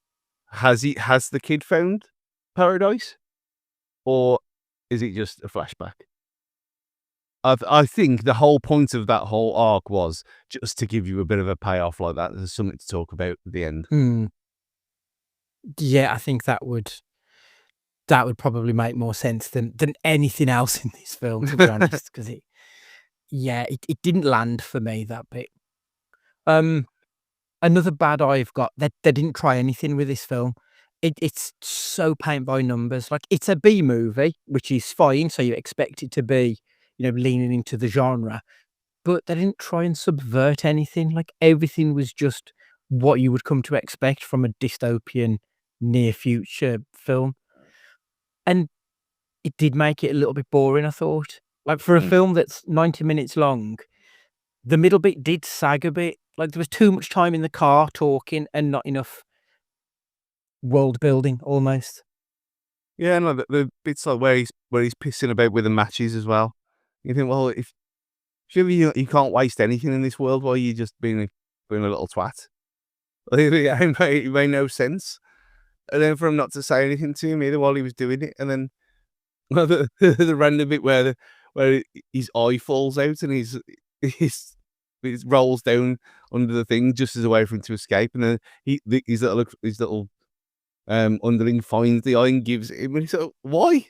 Has the kid found paradise? Or is it just a flashback? I think the whole point of that whole arc was just to give you a bit of a payoff like that. There's something to talk about at the end. Yeah, I think that would probably make more sense than anything else in this film, to be honest, because it didn't land for me, that bit. Another bad I've got, they didn't try anything with this film. It's so paint by numbers. Like, it's a B movie, which is fine, so you expect it to be, leaning into the genre, but they didn't try and subvert anything. Like, everything was just what you would come to expect from a dystopian near future film. And it did make it a little bit boring, I thought. Like, for a film that's 90 minutes long, the middle bit did sag a bit. Like, there was too much time in the car talking and not enough world building, almost. Yeah, no, the bits like where he's pissing about with the matches as well. You think, well, if surely you can't waste anything in this world while you're just being a little twat. It made no sense. And then for him not to say anything to him either while he was doing it, and then the random bit where his eye falls out and he's it rolls down under the thing just as a way for him to escape, and then his little underling finds the eye and gives it him, and he's like, why?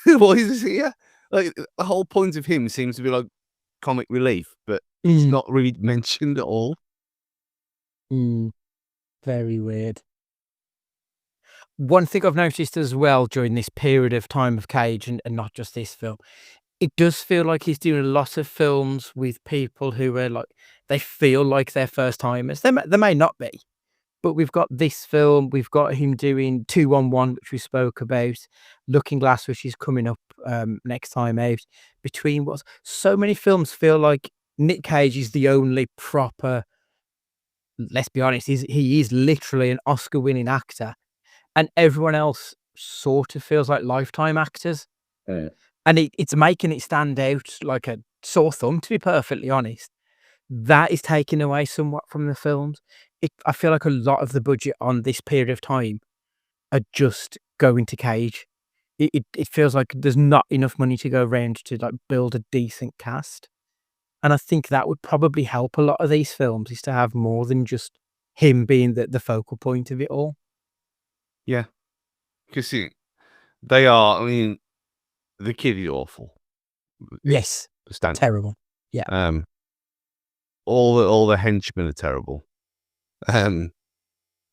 Why is this here? Like, the whole point of him seems to be like comic relief, but it's Mm. not really mentioned at all. Very weird. One thing I've noticed as well during this period of time of Cage, and not just this film, it does feel like he's doing a lot of films with people who are like, they feel like they're first timers. They may not be, but we've got this film, we've got him doing 211, which we spoke about, Looking Glass, which is coming up next time out. Between what so many films feel like Nick Cage is the only proper. Let's be honest, he is literally an Oscar-winning actor, and everyone else sort of feels like lifetime actors. And it's making it stand out like a sore thumb, to be perfectly honest. That is taking away somewhat from the films. I feel like a lot of the budget on this period of time are just going to Cage. It feels like there's not enough money to go around to like build a decent cast. And I think that would probably help a lot of these films, is to have more than just him being the focal point of it all. Yeah, because they are. I mean, the kid is awful. Yes, Stand. terrible. Yeah. All the henchmen are terrible. The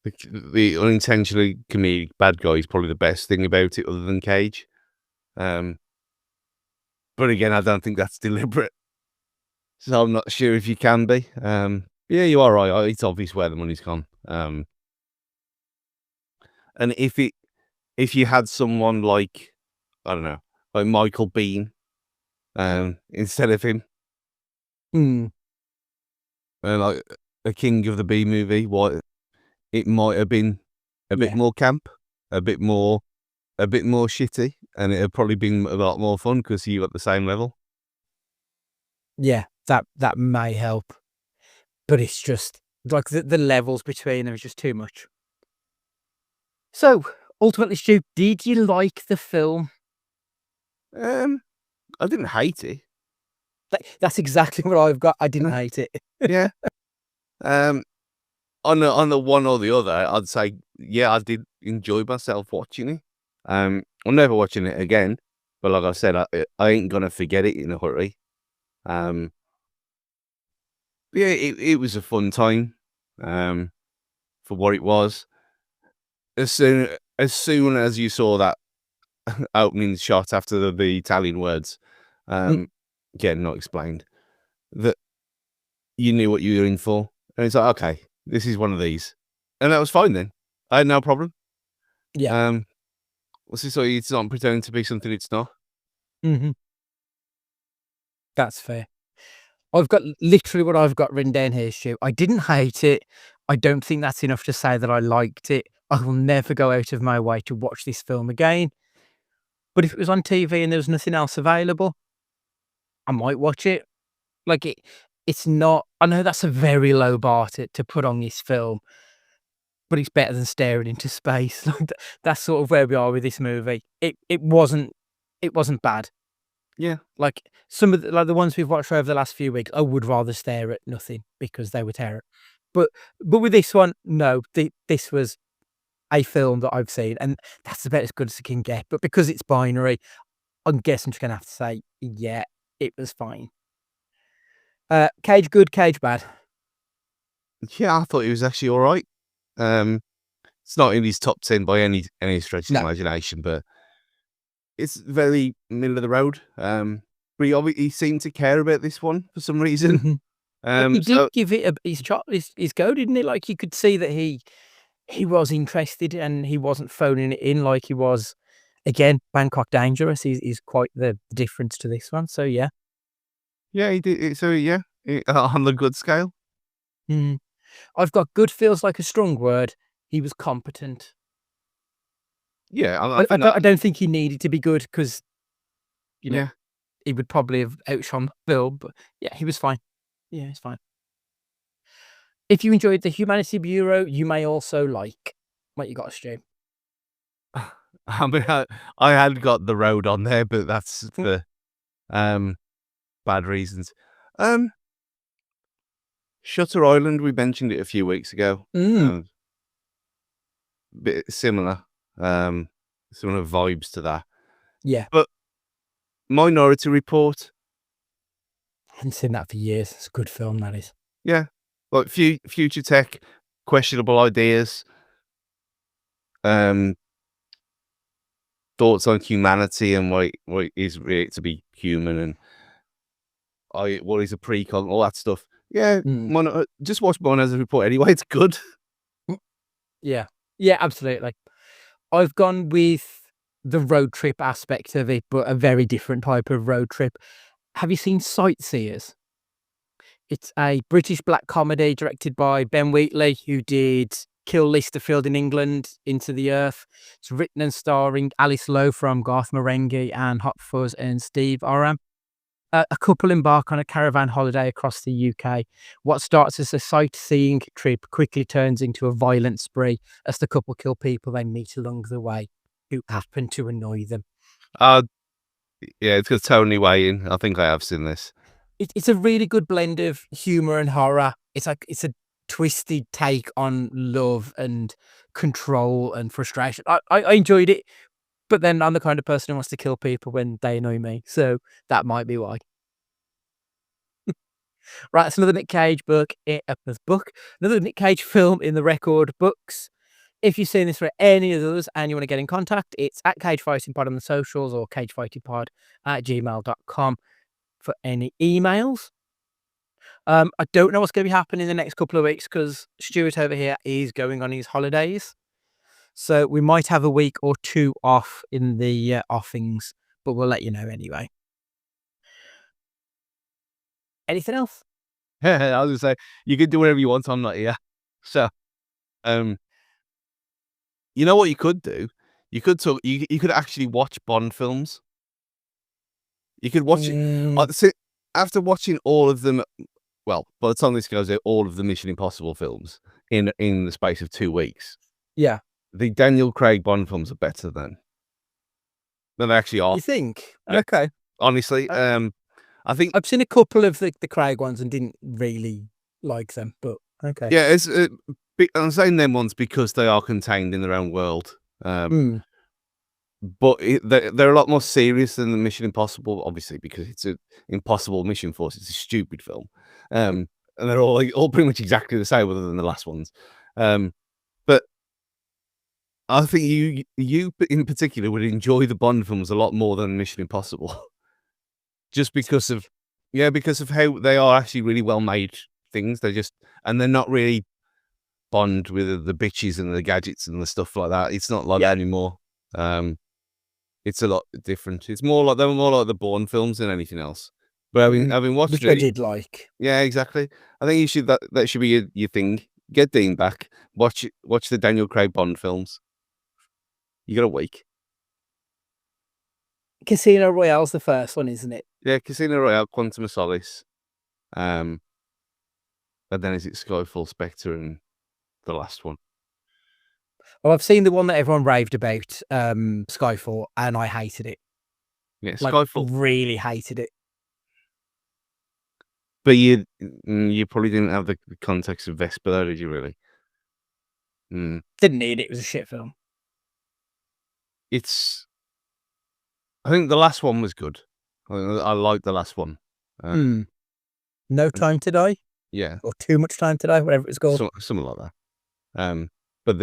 unintentionally comedic bad guy is probably the best thing about it, other than Cage. But again, I don't think that's deliberate. So I'm not sure if you can be. Yeah, you are right. It's obvious where the money's gone. And if you had someone like, I don't know, like Michael Biehn, instead of him, like a King of the B movie, it might have been a bit more camp, a bit more shitty, and it had probably been a lot more fun because you at the same level. Yeah, that may help. But it's just like the levels between them is just too much. So ultimately, Stu, did you like the film? I didn't hate it. That's exactly what I've got. I didn't hate it. Yeah. On the one or the other, I'd say, yeah, I did enjoy myself watching it. I'm never watching it again, but like I said, I ain't gonna forget it in a hurry. Yeah, it was a fun time, for what it was. As soon as you saw that opening shot after the Italian words, again, not explained, that you knew what you were in for, and it's like, okay, this is one of these, and that was fine then. I had no problem. Yeah. What's this? So it's not pretending to be something it's not. That's fair. I've got literally what I've got written down here, Stu. I didn't hate it. I don't think that's enough to say that I liked it. I will never go out of my way to watch this film again. But if it was on TV and there was nothing else available, I might watch it. Like it's not. I know that's a very low bar to put on this film, but it's better than staring into space. Like that's sort of where we are with this movie. It wasn't bad. Yeah. Like some of the ones we've watched over the last few weeks, I would rather stare at nothing because they were terrible. But with this one, no, this was a film that I've seen, and that's about as good as it can get. But because it's binary, I guess I'm just gonna have to say, yeah, it was fine. Cage good, Cage bad. Yeah, I thought it was actually all right. It's not in his top 10 by any stretch of the imagination, but it's very middle of the road. But he seemed to care about this one for some reason. He did give it his go, didn't he? Like you could see that he was interested and he wasn't phoning it in like he was. Again, Bangkok Dangerous is quite the difference to this one. So yeah. Yeah, he did. So yeah, on the good scale. I've got good feels like a strong word. He was competent. Yeah, I don't think he needed to be good because, you know, yeah, he would probably have outshone the film. But yeah, he was fine. Yeah, it's fine. If you enjoyed the Humanity Bureau, you may also like what you got, Stu. I mean, I had got The Road on there, but that's for bad reasons. Shutter Island, we mentioned it a few weeks ago. Mm. Bit similar, similar vibes to that. Yeah, But Minority Report, I haven't seen that for years. It's a good film, that is. yeah, like future tech, questionable ideas, thoughts on humanity and what it is really to be human, and what is a precon, all that stuff. Yeah, Mm. just watch Minority Report anyway. It's good. Yeah. Yeah, absolutely. I've gone with the road trip aspect of it, but a very different type of road trip. Have you seen Sightseers? It's a British black comedy directed by Ben Wheatley, who did Kill Listerfield in England, Into the Earth. It's written and starring Alice Lowe from Garth Marenghi and Hot Fuzz and Steve Oram. A couple embark on a caravan holiday across the UK. What starts as a sightseeing trip quickly turns into a violent spree as the couple kill people they meet along the way who happen to annoy them. Yeah, it's got Tony Way in. I think I have seen this. It's a really good blend of humor and horror. It's a twisted take on love and control and frustration. I enjoyed it, but then I'm the kind of person who wants to kill people when they annoy me, so that might be why. Right, it's another Nick Cage another Nick Cage film in the record books. If you've seen this for any of those and you want to get in contact, it's at Cage Fighting Pod on the socials or cagefightingpod@gmail.com for any emails. I don't know what's going to be happening in the next couple of weeks because Stuart over here is going on his holidays. So we might have a week or two off in the offings, but we'll let you know anyway. Anything else? I was gonna say you can do whatever you want. I'm not here, so you know what you could do? You could you could actually watch Bond films. You could watch it after watching all of them. Well, by the time this goes out, all of the Mission Impossible films in the space of 2 weeks. Yeah. The Daniel Craig Bond films are better than they actually are. You think? Yeah. Okay. Honestly, I think I've seen a couple of the Craig ones and didn't really like them, but okay. yeah, it's I'm saying them ones because they are contained in their own world. But they're a lot more serious than the Mission Impossible, obviously, because it's an impossible mission force. It's a stupid film, and they're all pretty much exactly the same, other than the last ones. But I think you in particular would enjoy the Bond films a lot more than Mission Impossible, just because of how they are actually really well made things. They're not really Bond with the bitches and the gadgets and the stuff like that. It's not like that anymore. It's a lot different. They're more like the Bourne films than anything else. But having watched which it, I did like. yeah, exactly. I think you should that should be your thing. Get Dean back. Watch the Daniel Craig Bond films. You got a week. Casino Royale's the first one, isn't it? Yeah, Casino Royale, Quantum of Solace. And then is it Skyfall, Spectre, and the last one? Well, I've seen the one that everyone raved about, Skyfall, and I hated it. Yeah, Skyfall. Really hated it. But you probably didn't have the context of Vesper, though, did you really? Didn't need it. It was a shit film. I think the last one was good. I liked the last one. No Time to Die? Yeah. Or Too Much Time to Die, whatever it's called. Something like that. But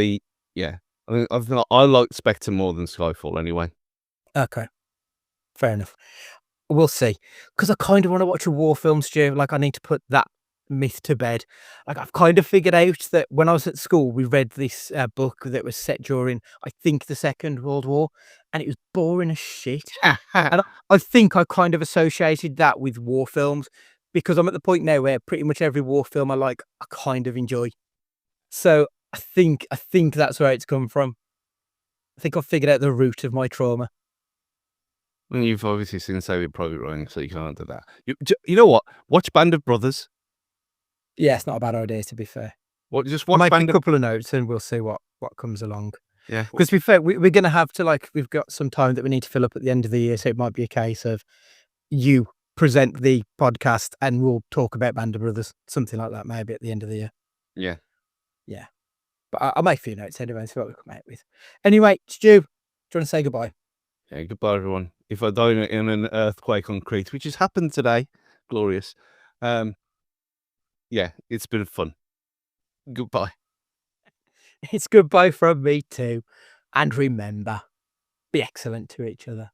I liked Spectre more than Skyfall anyway. Okay. Fair enough. We'll see. Because I kind of want to watch a war film, Stu. Like, I need to put that myth to bed. Like, I've kind of figured out that when I was at school, we read this book that was set during, I think, the Second World War, and it was boring as shit. And I think I kind of associated that with war films because I'm at the point now where pretty much every war film I like, I kind of enjoy. So I think that's where it's come from. I think I've figured out the root of my trauma. Well, you've obviously seen Saving Private Ryan, so you can't do that. You know what? Watch Band of Brothers. Yeah, it's not a bad idea, to be fair. Just watch Make a couple of notes and we'll see what comes along. Yeah. Because to be fair, we're going to have to, we've got some time that we need to fill up at the end of the year, so it might be a case of you present the podcast and we'll talk about Band of Brothers, something like that, maybe at the end of the year. Yeah. But I'll make a few notes anyway, see what we come out with. Anyway, Stu, do you want to say goodbye? Yeah, goodbye, everyone. If I die in an earthquake on Crete, which has happened today, glorious. Yeah, it's been fun. Goodbye. It's goodbye from me too. And remember, be excellent to each other.